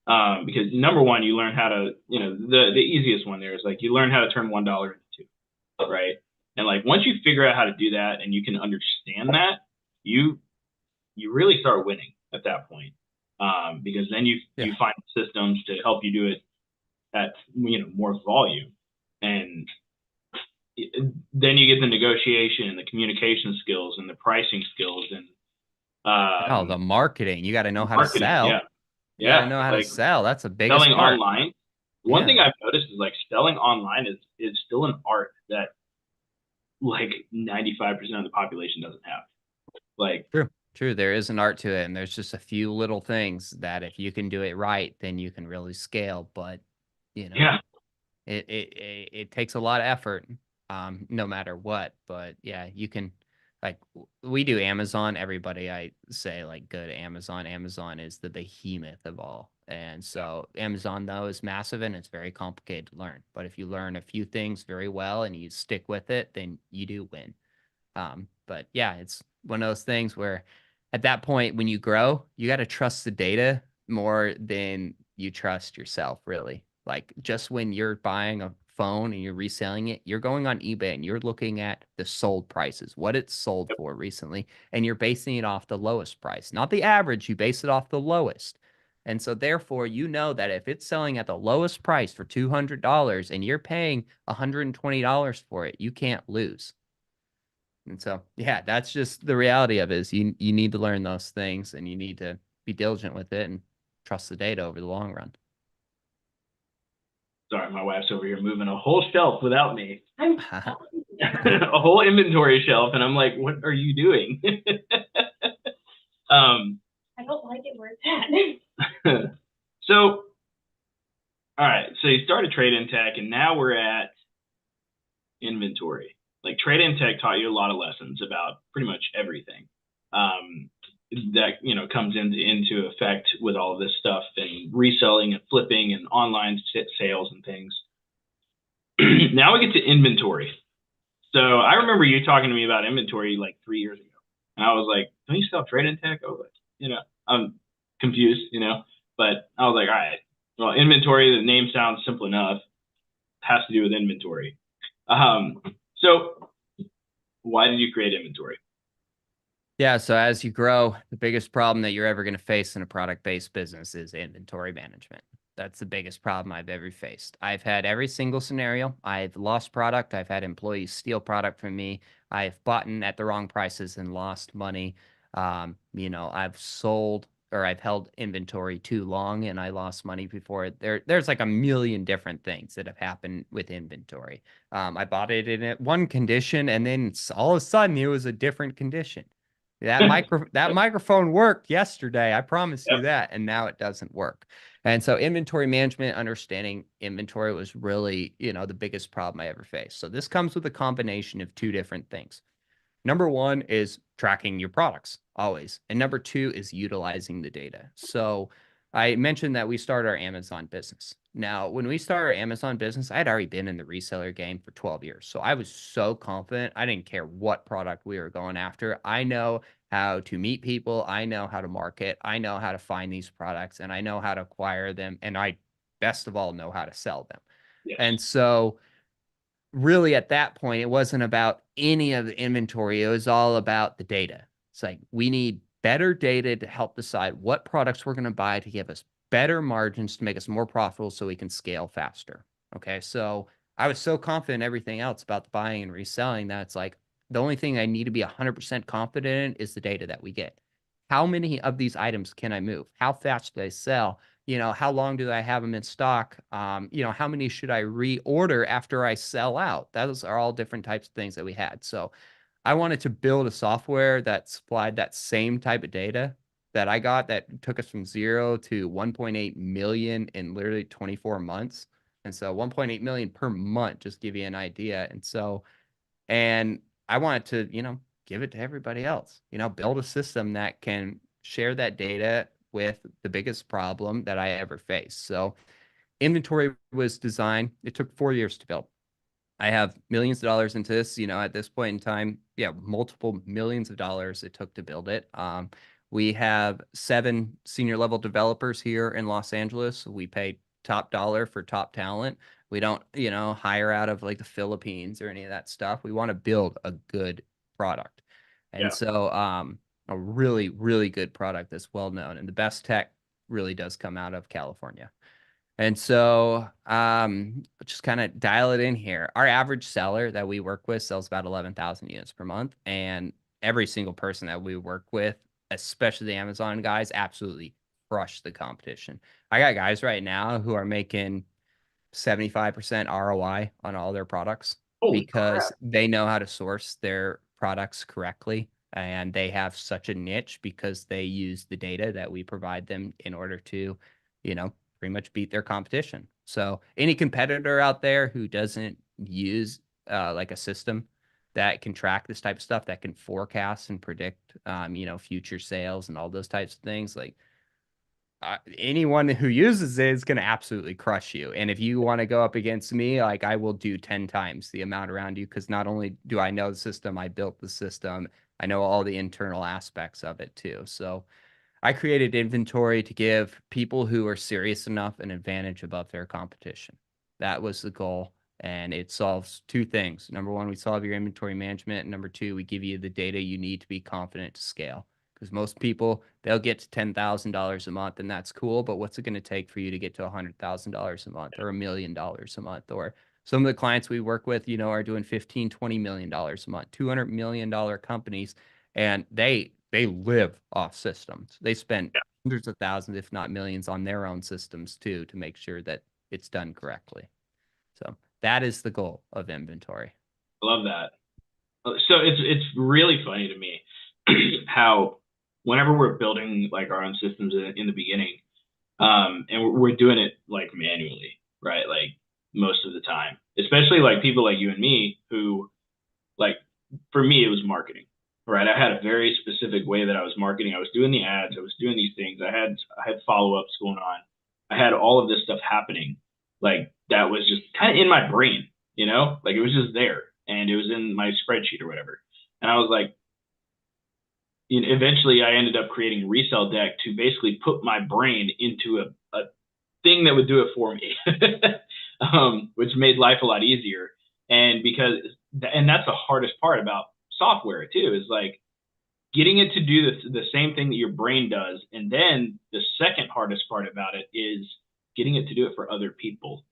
Because number one, you learn how to, the easiest one there is like you learn how to turn $1 into two, right? And like once you figure out how to do that and you can understand that, you you really start winning at that point. Because then you Yeah. find systems to help you do it at more volume, and then you get the negotiation and the communication skills and the pricing skills and Oh, the marketing. You got to know how to marketing. Yeah, sell. You got to yeah, know how to like sell. That's the biggest selling part. online. One thing Yeah. I've noticed is like selling online is still an art that like 95% of the population doesn't have. Like, True. True. There is an art to it, and there's just a few little things that if you can do it right, then you can really scale. But you know, yeah, it takes a lot of effort, no matter what. But yeah, you can like we do Amazon. Everybody I say like good Amazon. Amazon is the behemoth of all. And so Amazon though is massive and it's very complicated to learn. But if you learn a few things very well and you stick with it, then you do win. But yeah, it's one of those things where at that point, when you grow, you got to trust the data more than you trust yourself, really. Like just when you're buying a phone and you're reselling it, you're going on eBay and you're looking at the sold prices, what it's sold for recently, and you're basing it off the lowest price, not the average. You base it off the lowest. And so therefore, you know that if it's selling at the lowest price for $200 and you're paying $120 for it, you can't lose. And so, yeah, that's just the reality of it is you need to learn those things and you need to be diligent with it and trust the data over the long run. sorry, my wife's over here moving a whole shelf without me. I'm a whole inventory shelf, and I'm like, what are you doing? I don't like it where it's at. So, all right, so you started trade in tech, and now we're at inventory. Like trade in tech taught you a lot of lessons about pretty much everything that comes into effect with all of this stuff and reselling and flipping and online sales and things. Now we get to inventory. So I remember you talking to me about inventory like 3 years ago, and I was like, "Don't you sell trade in tech?" I was like, I'm confused, but I was like, "All right, well, inventory. The name sounds simple enough. Has to do with inventory." Um, so why did you create inventory? Yeah, so as you grow, the biggest problem that you're ever going to face in a product-based business is inventory management. That's the biggest problem I've ever faced. I've had every single scenario. I've lost product. I've had employees steal product from me. I've bought in at the wrong prices and lost money. I've sold or I've held inventory too long and I lost money before. There's like a million different things that have happened with inventory. I bought it in one condition and then all of a sudden it was a different condition. That microphone worked yesterday. I promise you Yep. that. And now it doesn't work. And so inventory management, understanding inventory was really, the biggest problem I ever faced. So this comes with a combination of two different things. Number one is tracking your products always. And number two is utilizing the data. So I mentioned that we started our Amazon business. Now, when we started our Amazon business, I had already been in the reseller game for 12 years. So I was so confident. I didn't care what product we were going after. I know how to meet people. I know how to market. I know how to find these products and I know how to acquire them. And I, best of all, know how to sell them. Yes. And so really at that point, it wasn't about any of the inventory. It was all about the data. It's like we need better data to help decide what products we're going to buy to give us better margins to make us more profitable so we can scale faster. Okay. So I was so confident in everything else about the buying and reselling that it's like the only thing I need to be 100% confident in is the data that we get. How many of these items can I move? How fast do they sell? How long do I have them in stock? How many should I reorder after I sell out? Those are all different types of things that we had. So I wanted to build a software that supplied that same type of data that I got that took us from 0 to 1.8 million in literally 24 months. And so 1.8 million per month, just give you an idea. And I wanted to, give it to everybody else, build a system that can share that data with the biggest problem that I ever faced. So inventory was designed. It took 4 years to build. I have millions of dollars into this, at this point in time. Yeah, multiple millions of dollars it took to build it. We have 7 senior level developers here in Los Angeles. We pay top dollar for top talent. We don't, hire out of like the Philippines or any of that stuff. We want to build a good product. And Yeah. so, a really, really good product that's well known. And the best tech really does come out of California. And so, just kind of dial it in here. Our average seller that we work with sells about 11,000 units per month. And every single person that we work with, especially the Amazon guys, absolutely crush the competition. I got guys right now who are making 75% ROI on all their products Holy because crap. they know how to source their products correctly. And they have such a niche because they use the data that we provide them in order to, pretty much beat their competition. So any competitor out there who doesn't use like a system that can track this type of stuff, that can forecast and predict, future sales and all those types of things, like anyone who uses it is going to absolutely crush you. And if you want to go up against me, like I will do 10 times the amount around you because not only do I know the system, I built the system, I know all the internal aspects of it too. So I created inventory to give people who are serious enough an advantage above their competition. That was the goal. And it solves two things. Number one, we solve your inventory management. And number two, we give you the data you need to be confident to scale. Because most people, they'll get to $10,000 a month and that's cool. But what's it going to take for you to get to $100,000 a month or $1 million a month? Or some of the clients we work with, are doing 15, $20 million a month, $200 million companies, and they live off systems. They spend Yeah, hundreds of thousands, if not millions, on their own systems too to make sure that it's done correctly. So that is the goal of inventory. I love that. So it's really funny to me how whenever we're building like our own systems in the beginning, and we're doing it like manually, right? Like most of the time, especially like people like you and me who like for me it was marketing, right? I had a very specific way that I was marketing. I was doing the ads, I was doing these things, I had follow-ups going on, I had all of this stuff happening, like that was just kind of in my brain, like it was just there and it was in my spreadsheet or whatever. And I was like, eventually I ended up creating resell deck to basically put my brain into a thing that would do it for me, which made life a lot easier. And that's the hardest part about software too, is like getting it to do the same thing that your brain does. And then the second hardest part about it is getting it to do it for other people.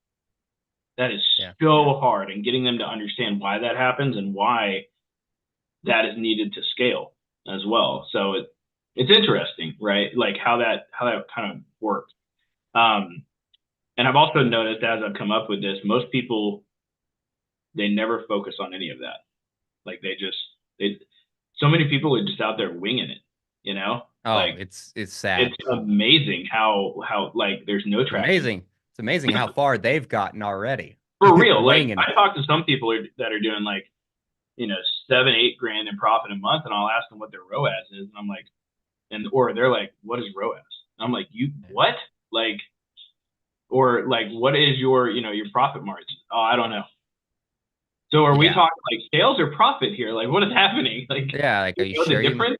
That is Yeah. so hard, and getting them to understand why that happens and why that is needed to scale as well. So it's interesting, right? Like how that kind of works. Um, and I've also noticed as I've come up with this, most people they never focus on any of that. Like they so many people are just out there winging it, you know? Oh, Like it's it's sad. amazing how like there's no It's traction. amazing. It's amazing how far they've gotten already. For real. Like Winging it. I talk to some people that are doing like, 7, 8 grand in profit a month, and I'll ask them what their ROAS is, and I'm like, or they're like, what is ROAS? I'm like, you what? Like, or like, what is your profit margin? Oh, I don't know. So are we Yeah. talking like sales or profit here? Like, what is happening? Like, Yeah. Like, are you you know the sure you? difference?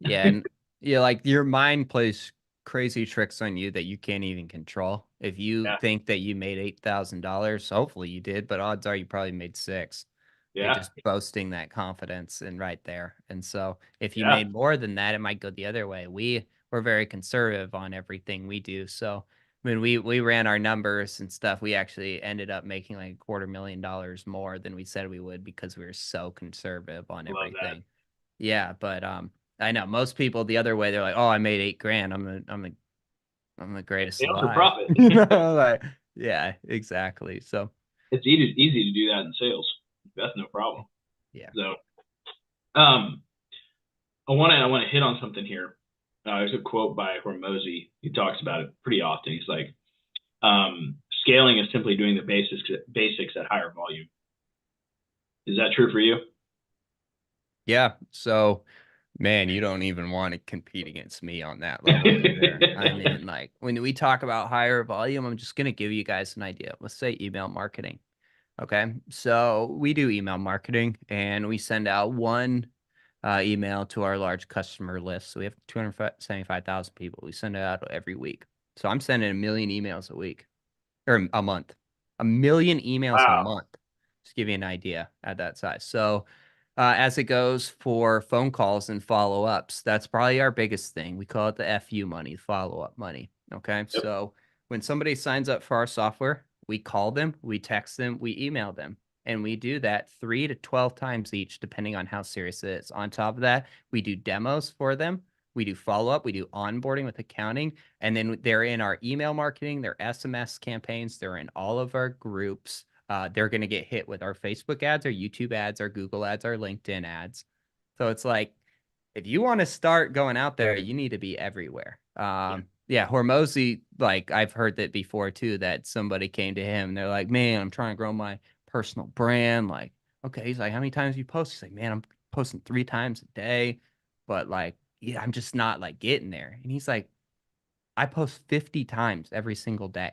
Yeah, and yeah, like your mind plays crazy tricks on you that you can't even control. If you Yeah, think that you made $8,000, hopefully you did, but odds are you probably made six. You're yeah, just boasting that confidence and right there. And so if you yeah. made more than that, it might go the other way. We're very conservative on everything we do. So when we ran our numbers and stuff, we actually ended up making like $250,000 more than we said we would because we were so conservative on I love that. everything. Yeah, but I know most people the other way, they're like, "Oh, I made 8 grand. I'm the greatest Sales or alive." profit? Like, yeah, exactly. So, It's easy to do that in sales. That's no problem. yeah. So, um, I want to hit on something here. There's a quote by Hormozy. He talks about it pretty often. He's like, scaling is simply doing the basics at higher volume. Is that true for you? Yeah. So, man, you don't even want to compete against me on that level either. I mean, like when we talk about higher volume, I'm just gonna give you guys an idea. Let's say email marketing. Okay. So we do email marketing and we send out one email to our large customer list. So we have 275,000 people. We send it out every week. So I'm sending a million emails a week or a month, a million emails a Wow. month. Just give you an idea at that size. So as it goes for phone calls and follow ups, that's probably our biggest thing. We call it the FU money, follow up money. Okay. Yep. So when somebody signs up for our software, we call them, we text them, we email them. And we do that 3 to 12 times each, depending on how serious it is. On top of that, we do demos for them. We do follow up. We do onboarding with accounting. And then they're in our email marketing, their SMS campaigns, they're in all of our groups. They're going to get hit with our Facebook ads, our YouTube ads, our Google ads, our LinkedIn ads. So it's like, if you want to start going out there, you need to be everywhere. Yeah. Yeah, Hormozy, like I've heard that before too, that somebody came to him and they're like, man, I'm trying to grow my personal brand. Like, okay, he's like, how many times you post? He's like, man, I'm posting 3 times a day, but like, yeah, I'm just not like getting there. And he's like, I post 50 times every single day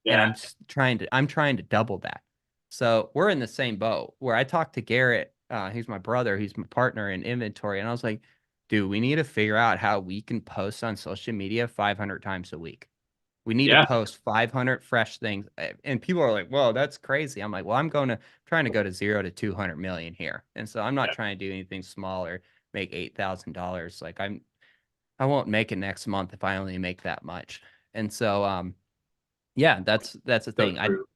and Yeah. I'm trying to double that. So we're in the same boat where I talked to Garrett, he's my brother, he's my partner in inventory, and I was like, dude, we need to figure out how we can post on social media 500 times a week. We need to Yeah. post 500 fresh things. And people are like, whoa, that's crazy. I'm like, well, trying to go to 0 to 200 million here. And so I'm not Yeah. trying to do anything small or make $8,000. Like I won't make it next month if I only make that much. And so, yeah, that's the So thing. true.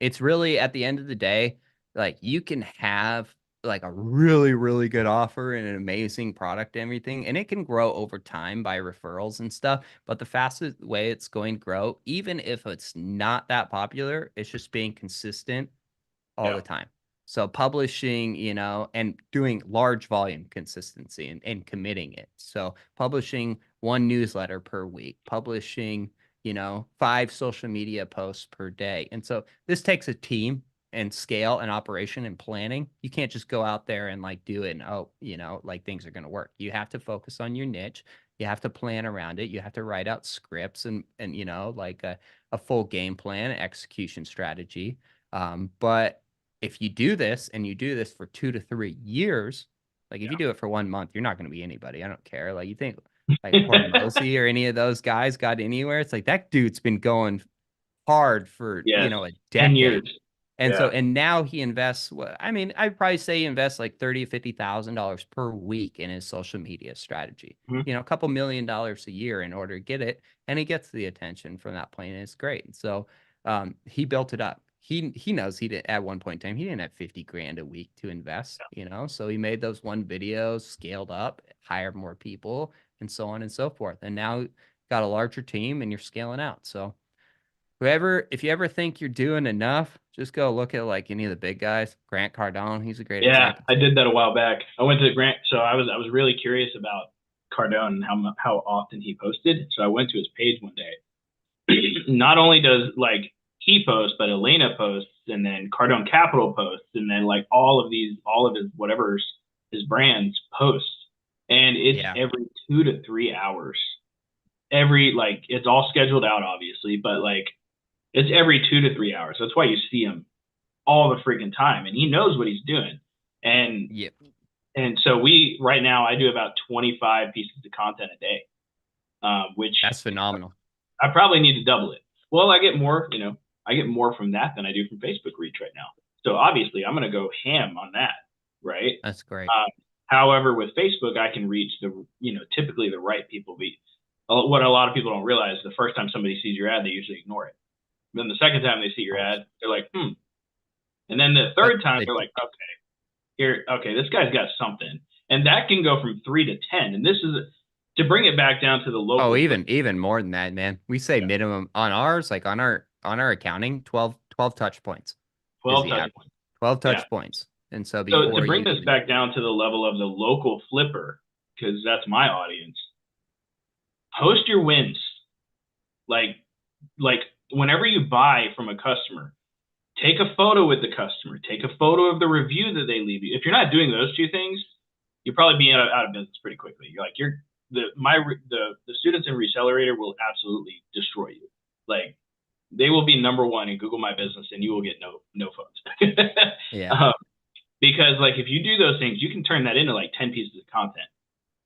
It's really at the end of the day, like you can have like a really, really good offer and an amazing product and everything, and it can grow over time by referrals and stuff. But the fastest way it's going to grow, even if it's not that popular, it's just being consistent all Yeah. the time. So publishing, and doing large volume consistency and committing it. So publishing one newsletter per week, publishing, 5 social media posts per day. And so this takes a team and scale and operation and planning. You can't just go out there and like do it and like things are going to work. You have to focus on your niche. You have to plan around it. You have to write out scripts and like a full game plan, execution strategy. But if you do this and you do this for 2 to 3 years, like if you do it for 1 month, you're not going to be anybody. I don't care. Like you think like Hormozy or any of those guys got anywhere? It's like that dude's been going hard for, Yes. a 10 years. decade. And Yeah. so, and now he invests, I mean, I'd probably say he invests like 30, $50,000 per week in his social media strategy, Mhm. a couple $1 million a year in order to get it. And he gets the attention from that plane. And it's great. So he built it up. He knows he did at one point in time, he didn't have 50 grand a week to invest, so he made those one videos, scaled up, hired more people, and so on and so forth. And now got a larger team and you're scaling out. So if you ever think you're doing enough, just go look at like any of the big guys. Grant Cardone, he's a great Yeah, example I too. did that a while back. I went to Grant, so I was really curious about Cardone and how often he posted. So I went to his page one day. Not only does like he post, but Elena posts, and then Cardone Capital posts, and then like all of his whatever's his brands post, and it's Yeah. every 2 to 3 hours. Every like it's all scheduled out, obviously, but like it's every 2 to 3 hours. That's why you see him all the freaking time, and he knows what he's doing. And Yep. and so we right now I do about 25 pieces of content a day, which That's phenomenal. I probably need to double it. Well, I get more from that than I do from Facebook reach right now. So obviously, I'm going to go ham on that, right? That's great. Um, However, with Facebook, I can reach typically the right people. What a lot of people don't realize, the first time somebody sees your ad, they usually ignore it. Then the second time they see Of your course. ad, they're like, hmm. And then the But third time, the they're like, okay, this guy's got something. And that can go from 3 to 10. And this is to bring it back down to the Oh, local even more than that, man. We say yeah, minimum on ours, like on our accounting, 12 touch points is 12 the touch average. points. 12 Yeah. touch points. And so So to before bring you this even back down to the level of the local flipper, because that's my audience, post your wins. Like like whenever you buy from a customer, take a photo with the customer, take a photo of the review that they leave you. If you're not doing those two things, you'll probably be out of business pretty quickly. You're like the students in Recelerator will absolutely destroy you. Like they will be number one in Google My Business, and you will get no phones. yeah. um, because like if you do those things, you can turn that into like 10 pieces of content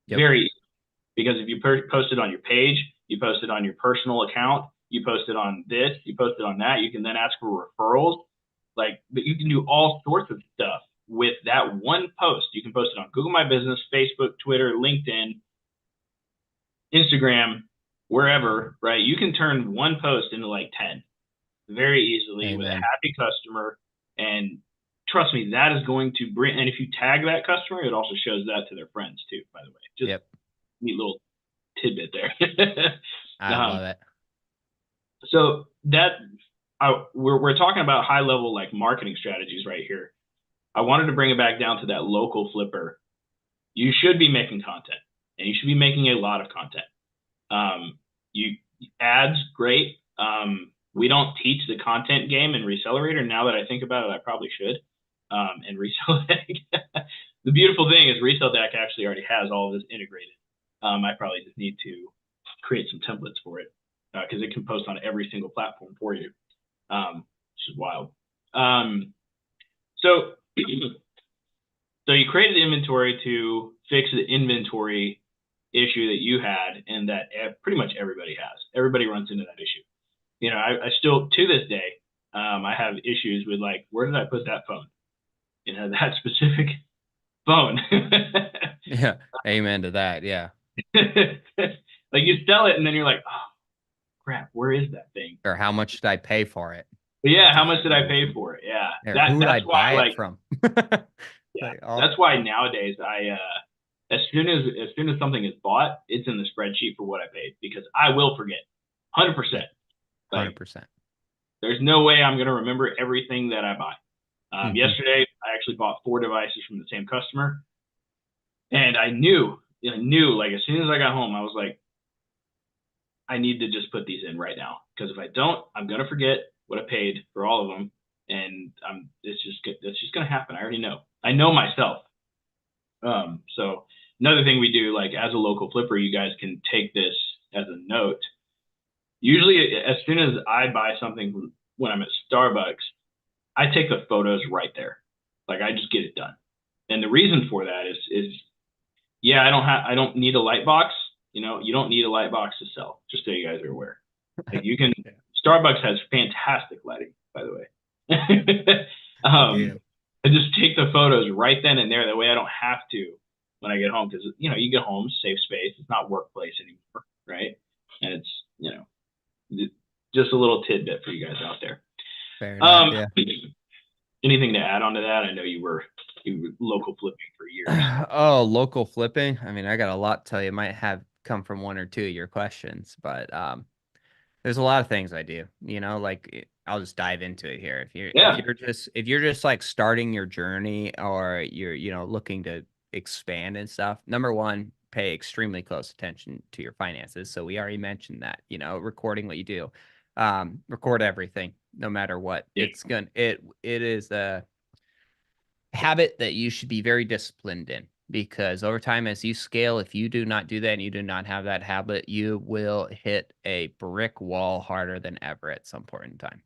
Yep. very easily. Because if you post it on your page, you post it on your personal account, you post it on this, you post it on that, you can then ask for referrals. Like you can do all sorts of stuff with that one post. You can post it on Google My Business, Facebook, Twitter, LinkedIn, Instagram. wherever, right? You can turn one post into like 10 very easily with a Amen. happy customer. And trust me, that is going to bring, and if you tag that customer, it also shows that to their friends too, by the way. Just Yep. neat little tidbit there. I um, love it. so that we're talking about high level like marketing strategies right here. I wanted to bring it back down to that local flipper. You should be making content, and you should be making a lot of content. You ads, great. We don't teach the content game in Recelerator. Now that I think about it, I probably should. And Resell Deck. The beautiful thing is Resell Deck actually already has all of this integrated. I probably just need to create some templates for it because it can post on every single platform for you, which is wild. So, so you created inventory to fix the inventory issue that you had and that pretty much everybody has. Everybody runs into that issue. You know, I still to this day, I have issues with like, where did I put that phone? You know, that specific phone. Yeah. Amen to that. Yeah. Like you sell it and then you're like, oh crap, where is that thing? Or how much did I pay for it? But yeah, That's how a much did huge I one. pay for it? Yeah, Or who would I that's why buy it like from? yeah, Like, oh, that's why nowadays I as soon as something is bought, it's in the spreadsheet for what I paid because I will forget, 100%. yeah, Like 100%. there's no way I'm gonna remember everything that I buy. Hmm. Yesterday, I actually bought 4 devices from the same customer, and I knew like as soon as I got home, I was like, I need to just put these in right now because if I don't, I'm gonna forget what I paid for all of them, and it's just gonna happen. I already know. I know myself. So another thing we do, like as a local flipper, you guys can take this as a note. Usually, as soon as I buy something when I'm at Starbucks, I take the photos right there. Like I just get it done. And the reason for that is yeah, I don't need a light box. You know, you don't need a light box to sell, just so you guys are aware. Like you can Yeah. Starbucks has fantastic lighting, by the way. They do. I just take the photos right then and there. That way I don't have to when I get home because you know, you get home, safe space, it's not workplace anymore, right? And it's, you know, just a little tidbit for you guys out there. Fair enough. Um, Yeah. anything to add on to that? I know you were local flipping for years. Oh, local flipping. I mean, I got a lot to tell you. It might have come from one or two of your questions, but there's a lot of things I do. I'll just dive into it here. Yeah. If you're just like starting your journey or you're, looking to expand and stuff, number one, pay extremely close attention to your finances. So we already mentioned that, recording what you do. Record everything, no matter what. Yeah. It is a habit that you should be very disciplined in because over time, as you scale, if you do not do that and you do not have that habit, you will hit a brick wall harder than ever at some point in time.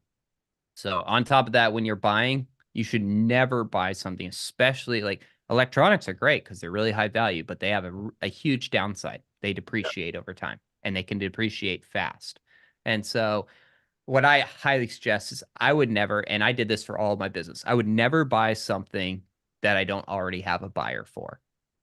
So, on top of that, when you're buying, you should never buy something, especially like electronics are great because they're really high value, but they have a huge downside. They depreciate over time and they can depreciate fast. And so, what I highly suggest is I would never, and I did this for all of my business, I would never buy something that I don't already have a buyer for.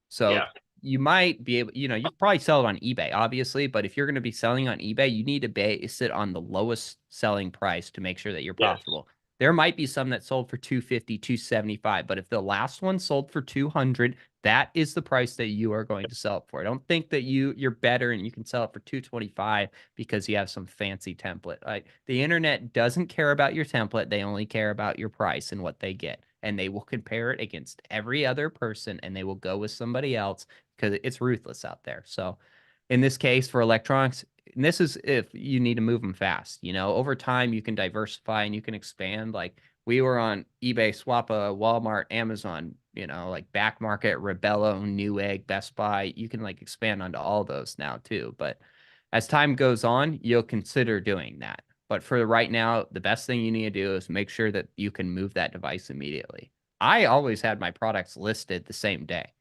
So Yeah. you might be able, you probably sell it on eBay, obviously, but if you're going to be selling on eBay, you need to base it on the lowest selling price to make sure that you're Yes. profitable. There might be some that sold for 250, 275, but if the last one sold for 200, that is the price that you are going to sell it for. I don't think that you're better and you can sell it for 225 because you have some fancy template. Like the internet doesn't care about your template, they only care about your price and what they get. And they will compare it against every other person and they will go with somebody else because it's ruthless out there. So in this case for electronics, and this is if you need to move them fast, over time you can diversify and you can expand. Like we were on eBay, Swappa, Walmart, Amazon, like Back Market, Rebello, Newegg, Best Buy. You can like expand onto all those now too. But as time goes on, you'll consider doing that. But for right now, the best thing you need to do is make sure that you can move that device immediately. I always had my products listed the same day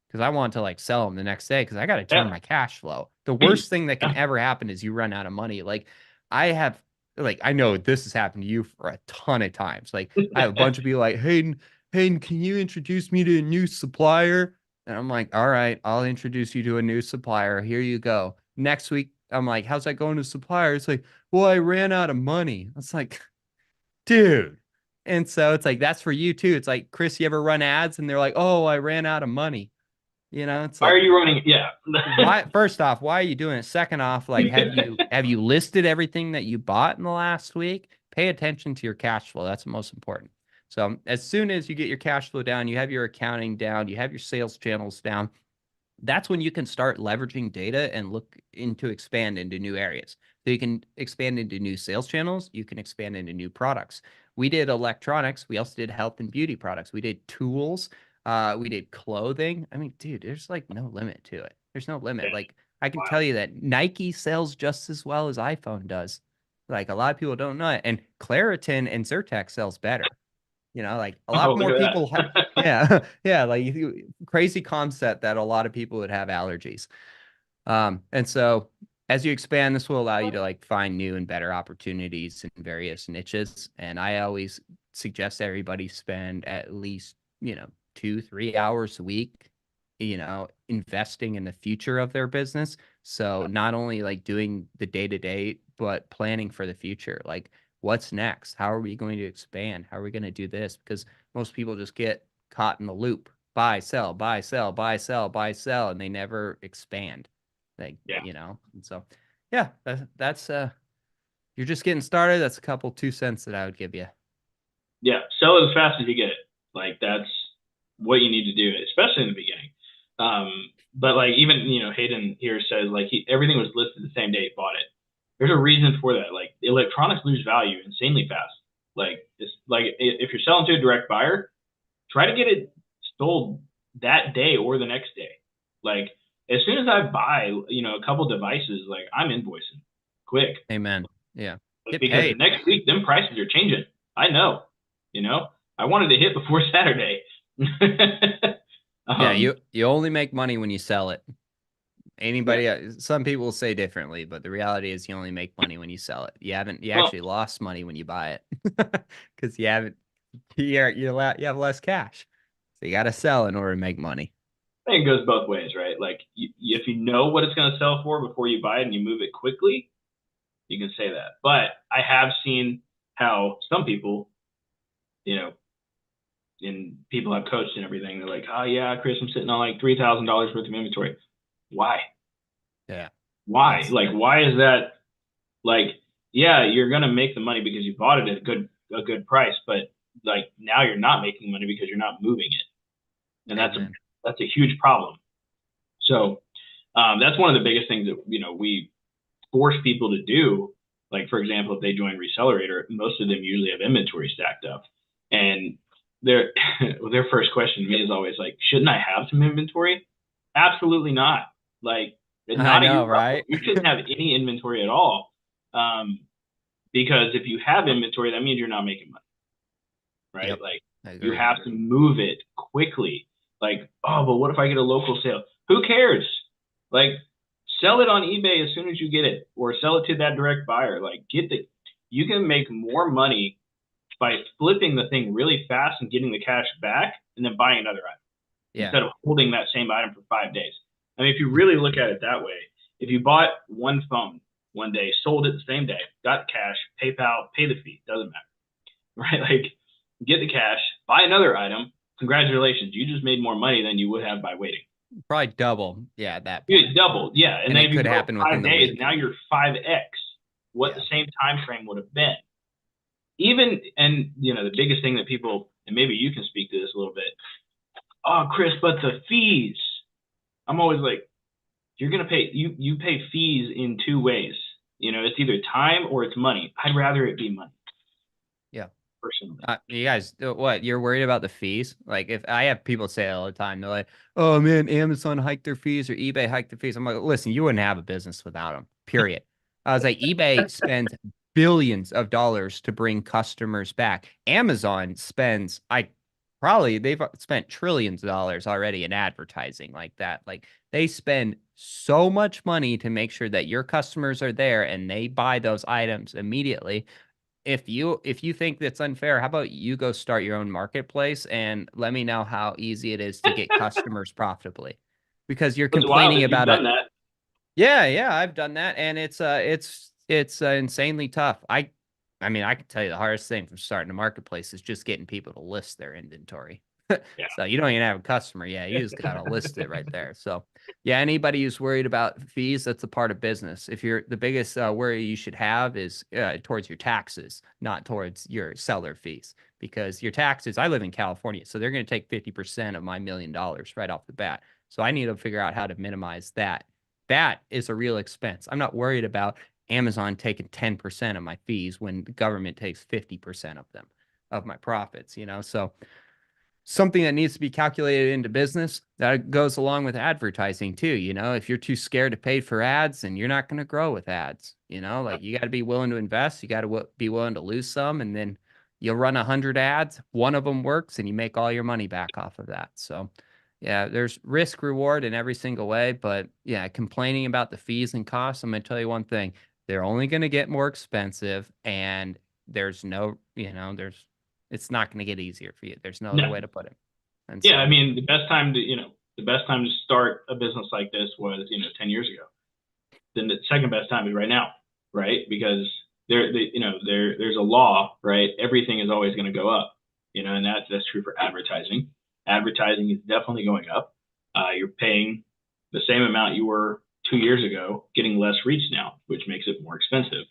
because I wanted to like sell them the next day because I got to turn Yeah. my cash flow. The worst thing that can Yeah. ever happen is you run out of money. Like I have, like I know this has happened to you for a ton of times. Like I have a bunch of people like Hayden, can you introduce me to a new supplier? And I'm like, all right, I'll introduce you to a new supplier. Here you go. Next week, I'm like, how's that going to supplier? It's like, well, I ran out of money. It's like, dude. And so it's like, that's for you too. It's like, Chris, you ever run ads? And they're like, oh, I ran out of money. It's Why are like, you running? Yeah. why, first off, why are you doing it? Second off, like, have you listed everything that you bought in the last week? Pay attention to your cash flow. That's the most important. So as soon as you get your cash flow down, you have your accounting down, you have your sales channels down, that's when you can start leveraging data and look into expand into new areas. So you can expand into new sales channels, you can expand into new products. We did electronics, we also did health and beauty products, we did tools, we did clothing. I mean, dude, there's like no limit to it. There's no limit. Like I can Wow. tell you that Nike sells just as well as iPhone does. Like a lot of people don't know it. And Claritin and Zyrtec sells better. Like a Oh, lot look more at people yeah, yeah, like crazy concept that a lot of people would have allergies. And so as you expand, this will allow you to like find new and better opportunities in various niches. And I always suggest everybody spend at least, 2, 3 hours a week, investing in the future of their business. So not only like doing the day to day, but planning for the future. Like what's next? How are we going to expand? How are we going to do this? Because most people just get caught in the loop. Buy, sell, buy, sell, buy, sell, buy, sell, and they never expand. Like, yeah. and so yeah, that's you're just getting started. That's a couple 2 cents that I would give you. Yeah. Sell it as fast as you get it. Like that's what you need to do, especially in the beginning. But like even Hayden here says like everything was listed the same day he bought it. There's a reason for that. Like electronics lose value insanely fast. Like it's like if you're selling to a direct buyer, try to get it sold that day or the next day. Like as soon as I buy, a couple devices, like I'm invoicing quick. Amen. Yeah. Like, Get because the paid. next week them prices are changing. I know, you know. I wanted to hit before Saturday. Yeah, um, you only make money when you sell it. yeah. Anybody, some people will say differently, but the reality is you only make money when you sell it. You Well, actually lost money when you buy it because you haven't, you have less cash. So you got to sell in order to make money. I think it goes both ways, right? Like if you know what it's going to sell for before you buy it and you move it quickly, you can say that. But I have seen how some people, you know, and people I've coached and everything, they're like, "Oh yeah, Chris, I'm sitting on like $3,000 worth of inventory. Why? Yeah. Why? That's, Like, why is that? Like, yeah, you're gonna make the money because you bought it at a good price, but like now you're not making money because you're not moving it, and amen. that's a huge problem. So that's one of the biggest things that we force people to do. Like for example, if they join Recelerator, most of them usually have inventory stacked up, and their their first question to me is always like, "Shouldn't I have some inventory?" Absolutely not. Like, I not at your know, level. right? You shouldn't have any inventory at all, um, because if you have inventory, that means you're not making money, right? Yep. Like, I you agree. have to move it quickly. Like, oh, but what if I get a local sale? Who cares? Like, sell it on eBay as soon as you get it, or sell it to that direct buyer. Like, you can make more money by flipping the thing really fast and getting the cash back, and then buying another item Yeah. instead of holding that same item for 5 days. I mean, if you really look at it that way, if you bought one phone one day, sold it the same day, got the cash, PayPal, pay the fee, doesn't matter, right? Like, get the cash, buy another item. Congratulations, you just made more money than you would have by waiting. Probably double. Yeah, at that You point. doubled, yeah. And And then it if you could go happen within 5 the days, week. now you're 5x what the Yeah. same time frame would have been. Even and the biggest thing that people, and maybe you can speak to this a little bit. Oh, Chris, but the fees. I'm always like, you're gonna pay you pay fees in two ways. It's either time or it's money. I'd rather it be money Yeah. personally. You guys, what? You're worried about the fees? Like, if I have people say it all the time, they're like, "Oh man, Amazon hiked their fees or eBay hiked their fees." I'm like, "Listen, you wouldn't have a business without them. Period." I was like, eBay spends billions of dollars to bring customers back. Amazon spends, they've spent trillions of dollars already in advertising like that. Like, they spend so much money to make sure that your customers are there and they buy those items immediately. If you think that's unfair, how about you go start your own marketplace and let me know how easy it is to get customers profitably? Because you're What's wild complaining is you've about done it. that. Yeah, I've done that, and it's insanely tough. I mean, I can tell you the hardest thing from starting a marketplace is just getting people to list their inventory. Yeah. So you don't even have a customer. Yeah, you just gotta list it right there. So yeah, anybody who's worried about fees, that's a part of business. If you're the biggest worry you should have is towards your taxes, not towards your seller fees, because your taxes. I live in California, so they're going to take 50% of my $1 million right off the bat. So I need to figure out how to minimize that. That is a real expense. I'm not worried about Amazon taking 10% of my fees when the government takes 50% of them, of my profits, you know? So something that needs to be calculated into business that goes along with advertising too. You know, if you're too scared to pay for ads, and you're not going to grow with ads, you know, like you got to be willing to invest. You got to be willing to lose some, and then you'll run 100 ads. One of them works and you make all your money back off of that. So yeah, there's risk reward in every single way. But yeah, complaining about the fees and costs, I'm going to tell you one thing. They're only going to get more expensive, and there's no, you know, it's not going to get easier for you. There's no other way No. to put it. And Yeah, I so, mean, the best time to start a business like this was, 10 years ago. Then the second best time is right now, right? Because there's a law, right? Everything is always going to go up, and that's true for advertising. Advertising is definitely going up. You're paying the same amount you were 2 years ago, getting less reach now, which makes it more expensive,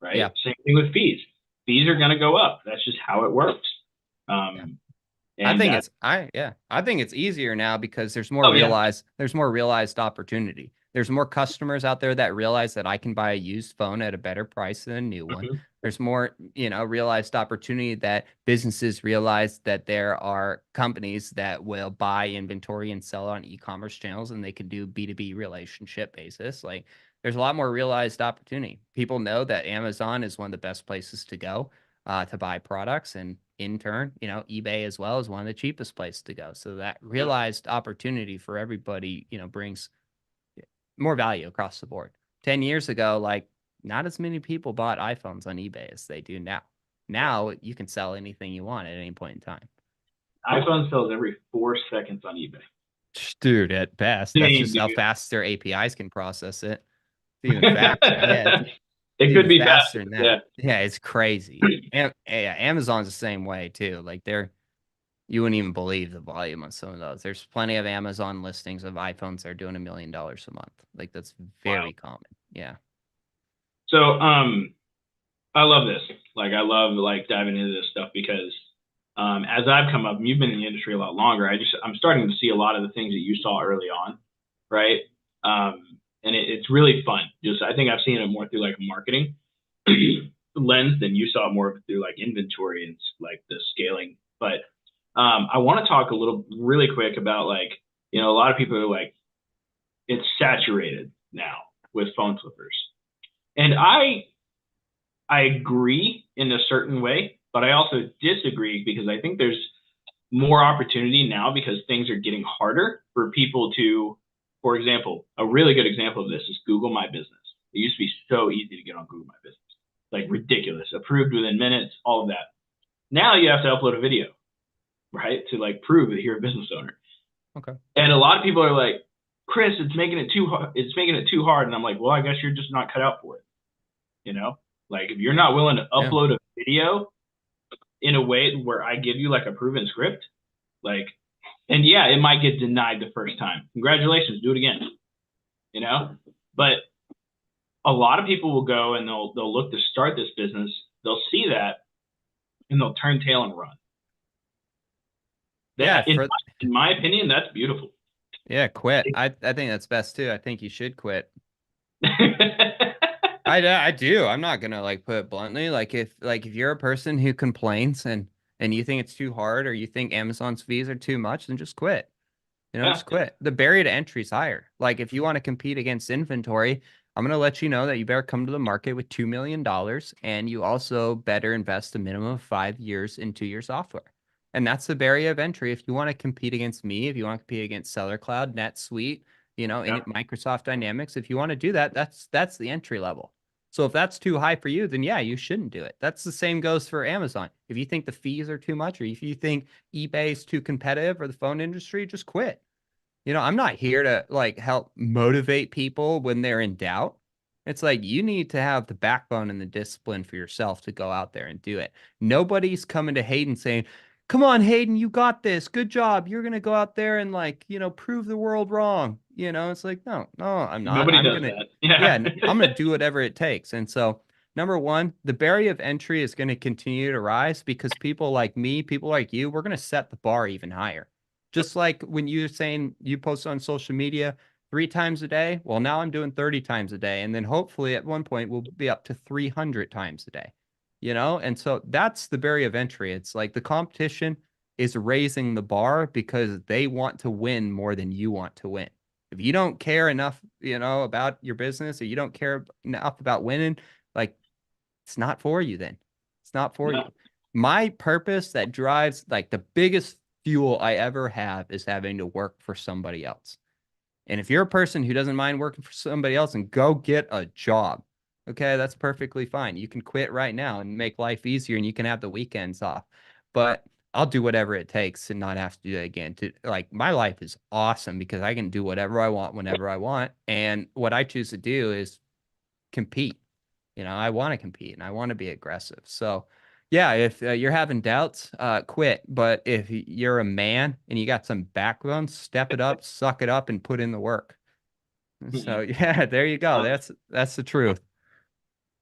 right? yeah. Same thing with fees. Fees are going to go up. That's just how it works. Yeah. Um, and that, I think it's easier now because oh yeah. there's more realized opportunity. There's more customers out there that realize that I can buy a used phone at a better price than a new one. Mhm. There's more, you know, realized opportunity that businesses realize that there are companies that will buy inventory and sell on e-commerce channels, and they can do B2B relationship basis. Like there's a lot more realized opportunity. People know that Amazon is one of the best places to buy products. And in turn, you know, eBay as well is one of the cheapest places to go. So that realized opportunity for everybody, you know, brings more value across the board. 10 years ago, like not as many people bought iPhones on eBay as they do now. Now you can sell anything you want at any point in time. iPhone sells every 4 seconds on eBay. Dude, at best, that's Dang, just how dude. fast their APIs can process it. It's even faster. Yeah, it's It could even be faster faster. than Yeah. that. Yeah, it's crazy. And yeah, Amazon's the same way too. Like you wouldn't even believe the volume on some of those. There's plenty of Amazon listings of iPhones that are doing $1 million a month. Like that's Wow. very common. Yeah. So, I love this. Like, I love like diving into this stuff because, as I've come up, and you've been in the industry a lot longer. I'm starting to see a lot of the things that you saw early on, right? And it's really fun. Just I think I've seen it more through like a marketing lens than you saw more through like inventory and like the scaling. But I want to talk a little really quick about like a lot of people are like it's saturated now with phone flippers, and I agree in a certain way, but I also disagree because I think there's more opportunity now because things are getting harder for people to, for example, a really good example of this is Google My Business. It used to be so easy to get on Google My Business, like ridiculous, approved within minutes, all of that. Now you have to upload a video, right, to like prove that you're a business owner. Okay. And a lot of people are like, Chris, it's making it too hard. It's making it too hard. And I'm like, well, I guess you're just not cut out for it. You know, like if you're not willing to Yeah. upload a video in a way where I give you like a proven script, like, and yeah, it might get denied the first time. Congratulations, do it again. You know, but a lot of people will go and they'll look to start this business. They'll see that and they'll turn tail and run. Yeah. That, in my opinion, that's beautiful. Yeah. Quit. I think that's best too. I think you should quit. Yeah, I do. I'm not gonna like put it bluntly. Like if you're a person who complains and you think it's too hard or you think Amazon's fees are too much, then just quit. You know, just quit. The barrier to entry is higher. Like if you want to compete against inventory, I'm going to let you know that you better come to the market with $2 million, and you also better invest a minimum of 5 years into your software. And that's the barrier of entry. If you want to compete against me, if you want to compete against Seller Cloud, NetSuite, you know, in Microsoft Dynamics, if you want to do that, that's the entry level. So if that's too high for you, then yeah, you shouldn't do it. That's the same goes for Amazon. If you think the fees are too much, or if you think eBay is too competitive or the phone industry, just quit. I'm not here to like help motivate people when they're in doubt. It's like you need to have the backbone and the discipline for yourself to go out there and do it. Nobody's coming to Hayden saying, "Come on, Hayden, you got this. Good job. You're gonna go out there and like, prove the world wrong." It's like, no, no, I'm not. Nobody does that. Yeah, Yeah. I'm gonna do whatever it takes. And so, number one, the barrier of entry is going to continue to rise because people like me, people like you, we're going to set the bar even higher. Just like when you're saying you post on social media 3 times a day, well, now I'm doing 30 times a day. And then hopefully at one point we'll be up to 300 times a day, And so that's the barrier of entry. It's like the competition is raising the bar because they want to win more than you want to win. If you don't care enough, about your business or you don't care enough about winning, like it's not for you then. It's not for you. No. My purpose that drives like the biggest fuel I ever have is having to work for somebody else. And if you're a person who doesn't mind working for somebody else and go get a job, okay, that's perfectly fine. You can quit right now and make life easier and you can have the weekends off. But I'll do whatever it takes to not have to do that again. To like my life is awesome because I can do whatever I want whenever I want. And what I choose to do is compete. I want to compete and I want to be aggressive. So, yeah, if you're having doubts, quit. But if you're a man and you got some backbone, step it up, suck it up, and put in the work. So, Mhm. yeah, there you go. That's the truth.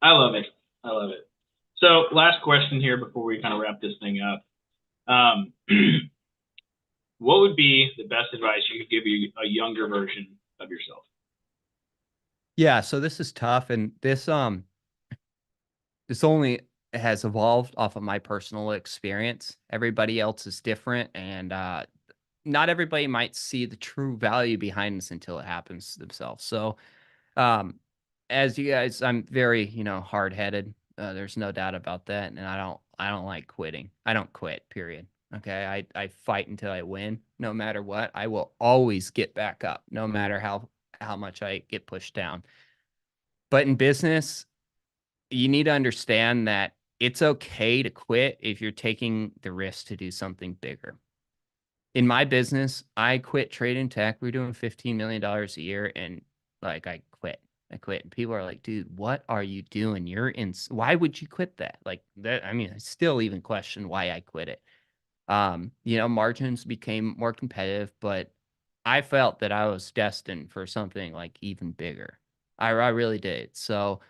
I love it. I love it. So, last question here before we kind of wrap this thing up. Um, what would be the best advice you could give a younger version of yourself? Yeah, so this is tough, and this only has evolved off of my personal experience. Everybody else is different, and not everybody might see the true value behind this until it happens to themselves. So, um, as you guys, I'm very, hard headed. There's no doubt about that, and I don't like quitting. I don't quit. Period. Okay, I fight until I win, no matter what. I will always get back up, no matter how much I get pushed down. But in business, you need to understand that it's okay to quit if you're taking the risk to do something bigger. In my business, I quit trading tech. We're doing $15 million a year and like I quit. I quit. And people are like, dude, what are you doing? Why would you quit that? Like that, I mean, I still even question why I quit it. Margins became more competitive, but I felt that I was destined for something like even bigger. I really did. So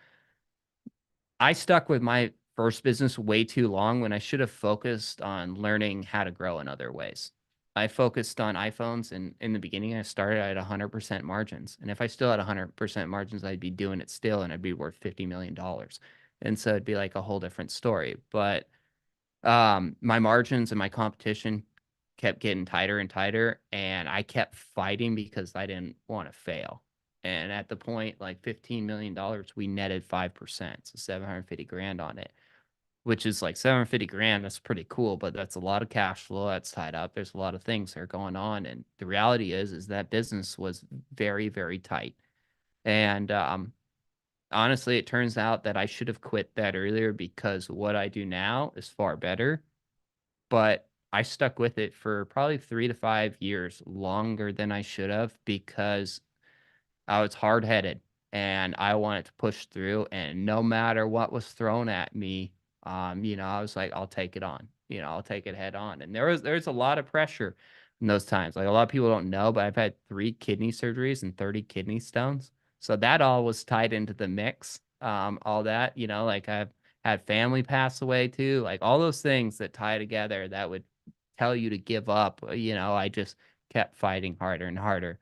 I stuck with my first business way too long when I should have focused on learning how to grow in other ways. I focused on iPhones, and in the beginning, I started at 100% margins. And if I still had 100% margins, I'd be doing it still, and I'd be worth $50 million. And so it'd be like a whole different story. But my margins and my competition kept getting tighter and tighter, and I kept fighting because I didn't want to fail. And at the point, like $15 million, we netted 5%, so 750 grand on it, which is like 750 grand. That's pretty cool, but that's a lot of cash flow that's tied up. There's a lot of things that are going on, and the reality is that business was very, very tight. And honestly, it turns out that I should have quit that earlier because what I do now is far better, but I stuck with it for probably 3 to 5 years longer than I should have because I was hard headed and I wanted to push through. And no matter what was thrown at me, I was like, I'll take it on. I'll take it head on. And there's a lot of pressure in those times. Like a lot of people don't know, but I've had 3 kidney surgeries and 30 kidney stones. So that all was tied into the mix. All that, like I've had family pass away too, like all those things that tie together that would tell you to give up. I just kept fighting harder and harder.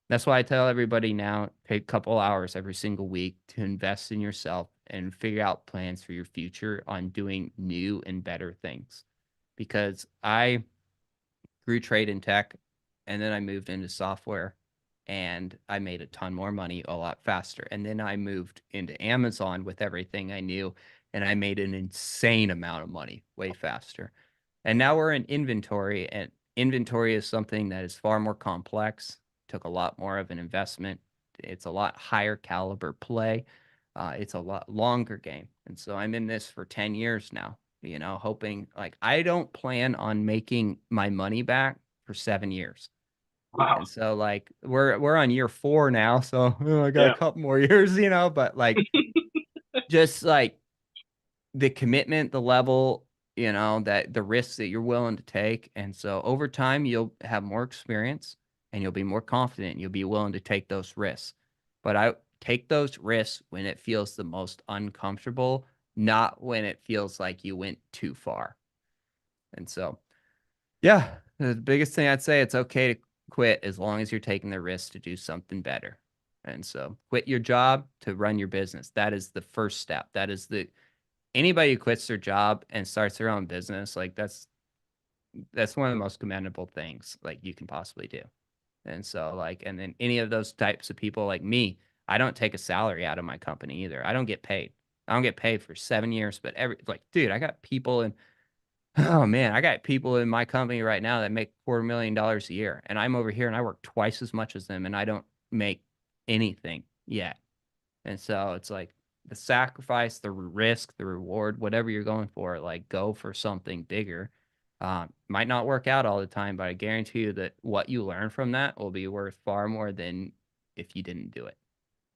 That's why I tell everybody now, take a couple hours every single week to invest in yourself and figure out plans for your future on doing new and better things. Because I grew trade in tech and then I moved into software and I made a ton more money a lot faster. And then I moved into Amazon with everything I knew and I made an insane amount of money way faster. And now we're in inventory, and inventory is something that is far more complex, took a lot more of an investment. It's a lot higher caliber play. It's a lot longer game. And so I'm in this for 10 years now, hoping like I don't plan on making my money back for 7 years. Wow. And so like we're on year 4 now, so I got a Yeah. couple more years, but like just like the commitment, the level, that the risks that you're willing to take. And so over time, you'll have more experience and you'll be more confident. You'll be willing to take those risks. But I take those risks when it feels the most uncomfortable, not when it feels like you went too far. And so, yeah, the biggest thing I'd say, it's okay to quit as long as you're taking the risk to do something better. And so quit your job to run your business. That is the first step. That is the anybody who quits their job and starts their own business, like that's one of the most commendable things like you can possibly do. And so like, and then any of those types of people like me, I don't take a salary out of my company either. I don't get paid. I don't get paid for 7 years, but every like, dude, I got people in, oh man, I got people in my company right now that make $250,000 a year. And I'm over here and I work twice as much as them and I don't make anything yet. And so it's like the sacrifice, the risk, the reward, whatever you're going for, like go for something bigger. Might not work out all the time, but I guarantee you that what you learn from that will be worth far more than if you didn't do it.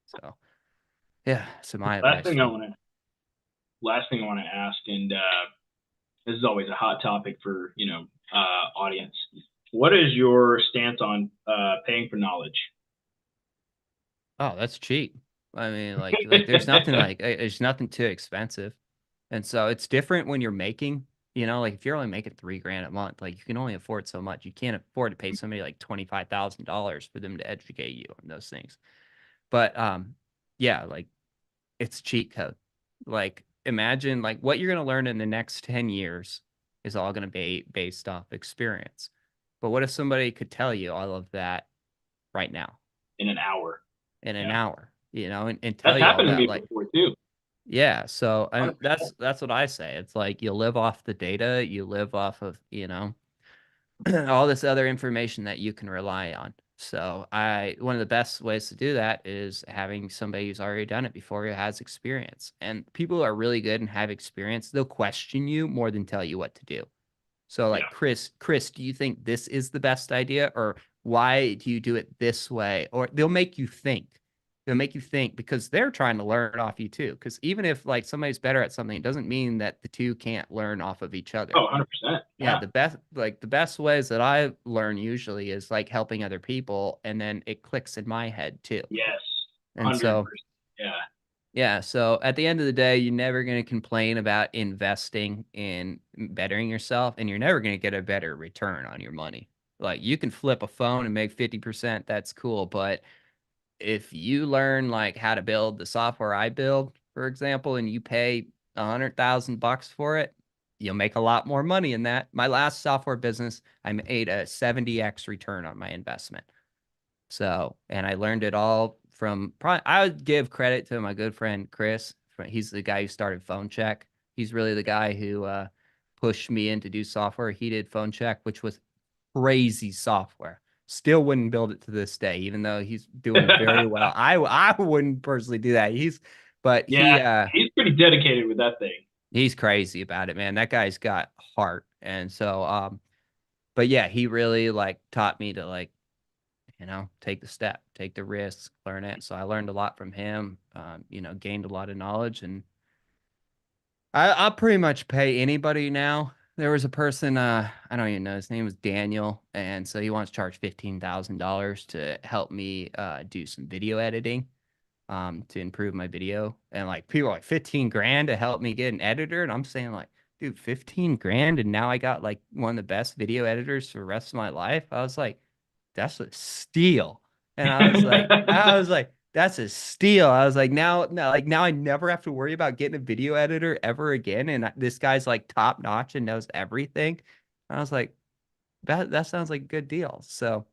So yeah, so my Last advice thing to I you. want to last thing I want to ask, and this is always a hot topic for audience. What is your stance on paying for knowledge? Oh, that's cheap. I mean, like there's nothing too expensive. And so it's different when you're making, like if you're only making 3 grand a month, like you can only afford so much. You can't afford to pay somebody like $25,000 for them to educate you on those things. But yeah, like it's cheat code. Like imagine like what you're gonna learn in the next 10 years is all gonna be based off experience. But what if somebody could tell you all of that right now In an hour? in an Yeah, hour, and tell that's you all happened to that? me Like, before too. yeah, so and 100%. that's what I say. It's like you live off the data, you live off of, all this other information that you can rely on. So I one of the best ways to do that is having somebody who's already done it before, who has experience. And people who are really good and have experience, they'll question you more than tell you what to do. So Yeah. like Chris, do you think this is the best idea, or why do you do it this way? Or they'll make you think. They'll make you think because they're trying to learn off you too. Because even if like somebody's better at something, it doesn't mean that the two can't learn off of each other. Oh, 100%. Yeah, Yeah. the best ways that I learn usually is like helping other people, and then it clicks in my head too. Yes. And so 100%. Yeah. yeah, so at the end of the day, you're never going to complain about investing in bettering yourself, and you're never going to get a better return on your money. Like you can flip a phone and make 50%, that's cool, but if you learn like how to build the software I build, for example, and you pay $100,000 for it, you'll make a lot more money in that. My last software business, I made a 70x return on my investment. So, and I learned it all from, probably, I would give credit to my good friend Chris. He's the guy who started Phone Check. He's really the guy who pushed me in to do software. He did Phone Check, which was crazy software. Still wouldn't build it to this day, even though he's doing very well. I wouldn't personally do that. But Yeah. He's pretty dedicated with that thing. he's crazy about it, man. That guy's got heart. And so but yeah, he really like taught me to like, take the step, take the risk, learn it. So I learned a lot from him, gained a lot of knowledge, and I'll pretty much pay anybody now. There was a person, I don't even know, his name was Daniel, and so he wants to charge $15,000 to help me do some video editing, to improve my video. And like people are like 15 grand to help me get an editor, and I'm saying like, dude, 15 grand, and now I got like one of the best video editors for the rest of my life. I was like, that's a steal. And I was like, that's a steal. I was like, now I never have to worry about getting a video editor ever again. And this guy's like top notch and knows everything. I was like, that sounds like a good deal. So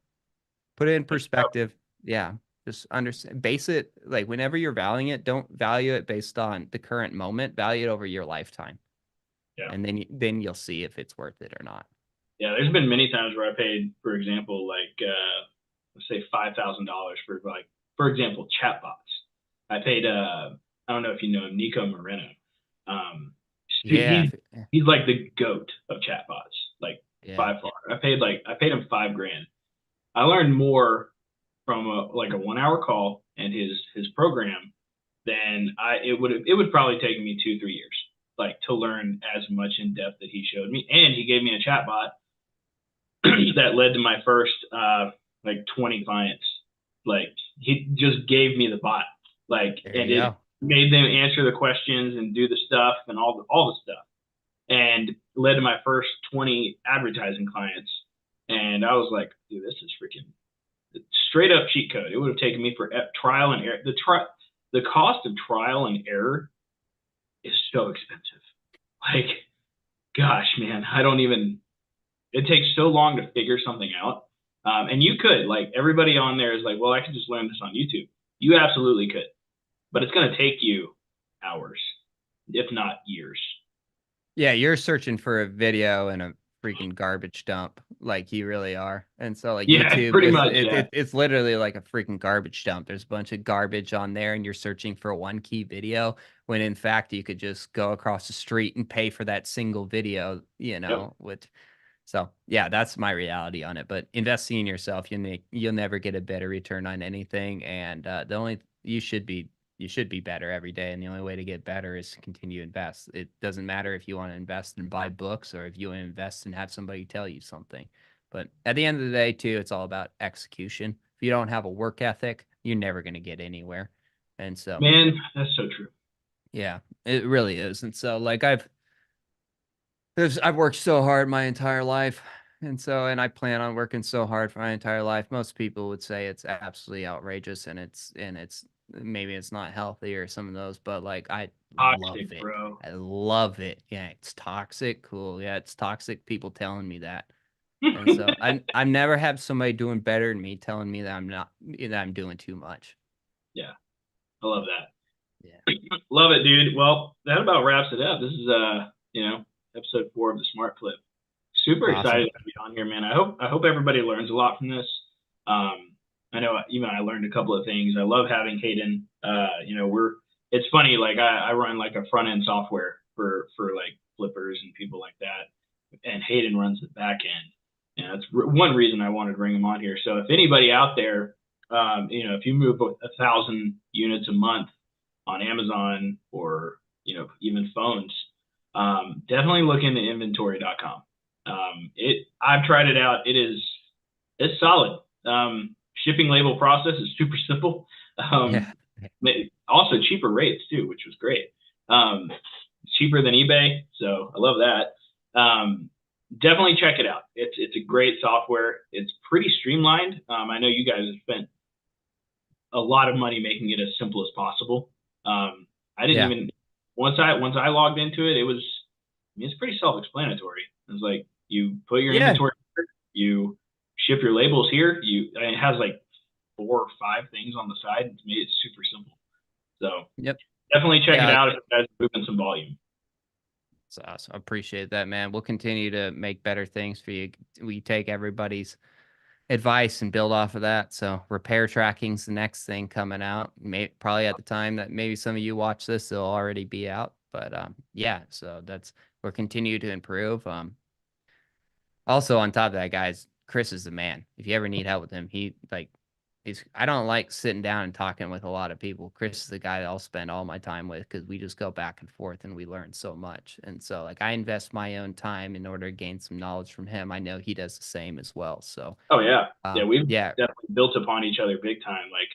put it in perspective. Yeah. Just understand, base it like whenever you're valuing it, don't value it based on the current moment, value it over your lifetime. Yeah. And then you'll see if it's worth it or not. Yeah. There's been many times where I paid, for example, like let's say $5,000 for like, for example, chatbots. I paid I don't know if you know him, Nico Moreno. Um, Yeah. he's like the goat of chatbots, like Yeah. by far. I paid him 5 grand I learned more from like a 1 hour call and his program than it would probably take me 2 3 years like to learn as much in depth that he showed me. And he gave me a chat bot that led to my first like 20 clients. Like he just gave me the bot, like, There and you it go. made them answer the questions and do the stuff and all the stuff, and led to my first 20 advertising clients. And I was like, dude, this is freaking straight up cheat code. It would have taken me for trial and error. The cost of trial and error is so expensive. Like, gosh, man, I don't even. It takes so long to figure something out. And you could, like, everybody on there is like, well, I could just learn this on YouTube. You absolutely could, but it's going to take you hours, if not years. Yeah, you're searching for a video in a freaking garbage dump, like you really are. And so like Yeah, YouTube pretty is much. Yeah. it's literally like a freaking garbage dump. There's a bunch of garbage on there and you're searching for one key video when in fact you could just go across the street and pay for that single video, Yep. with so yeah, that's my reality on it. But investing in yourself, you'll never get a better return on anything. And the only you should be better every day. And the only way to get better is to continue to invest. It doesn't matter if you want to invest and buy books or if you want to invest and have somebody tell you something. But at the end of the day, too, it's all about execution. If you don't have a work ethic, you're never going to get anywhere. And so, Man, that's so true. yeah, it really is. And so, like, I've worked so hard my entire life. And I plan on working so hard for my entire life. Most people would say it's absolutely outrageous and it's maybe it's not healthy or some of those, but like I love Toxic, it. bro. I love it. Yeah, it's toxic. Cool. Yeah, it's toxic. People telling me that. And so I've never had somebody doing better than me telling me that I'm not that I'm doing too much. Yeah, I love that. Yeah. Love it, dude. Well, that about wraps it up. This is episode 4 of the Smart Flip. Super excited Awesome. to be on here, man. I hope everybody learns a lot from this. I know even I learned a couple of things. I love having Hayden. We're it's funny, like I run like a front end software for like flippers and people like that, and Hayden runs the back end. And that's one reason I wanted to bring him on here. So if anybody out there, if you move 1,000 units a month on Amazon or even phones, definitely look into inventory.com. I've tried it out. It's solid. Shipping label process is super simple. Yeah. Also cheaper rates too, which was great. Cheaper than eBay, so I love that. Definitely check it out. It's a great software. It's pretty streamlined. I know you guys have spent a lot of money making it as simple as possible. I didn't Yeah. even once I logged into it, it's pretty self-explanatory. It's like you put your Yeah. inventory here, you ship your labels here. It has like 4 or 5 things on the side. It's made it super simple. So Yep. definitely check it Yeah. out if you guys are moving some volume. So I appreciate that, man. We'll continue to make better things for you. We take everybody's advice and build off of that. So repair tracking's the next thing coming out. Probably at the time that maybe some of you watch this, it'll already be out. But yeah, so we're continue to improve. Also on top of that, guys, Chris is the man. If you ever need help with him, I don't like sitting down and talking with a lot of people. Chris is the guy that I'll spend all my time with because we just go back and forth and we learn so much. And so like I invest my own time in order to gain some knowledge from him. I know he does the same as well. So Oh yeah, yeah, we've yeah, definitely built upon each other big time. Like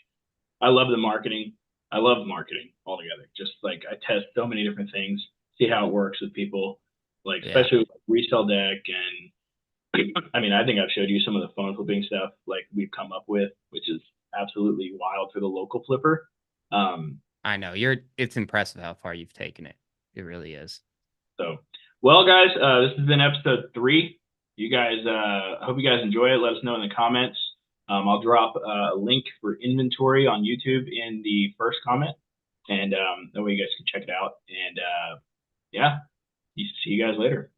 I love the marketing. I love marketing altogether. Just like I test so many different things, see how it works with people, like yeah. especially with Resell Deck. And I mean, I think I've showed you some of the phone flipping stuff like we've come up with, which is absolutely wild for the local flipper. Um, I know it's impressive how far you've taken it. It really is. so, well, guys, this has been episode 3. You guys, I hope you guys enjoy it. Let us know in the comments. I'll drop a link for inventory on YouTube in the first comment, and that way you guys can check it out. And yeah, see you guys later.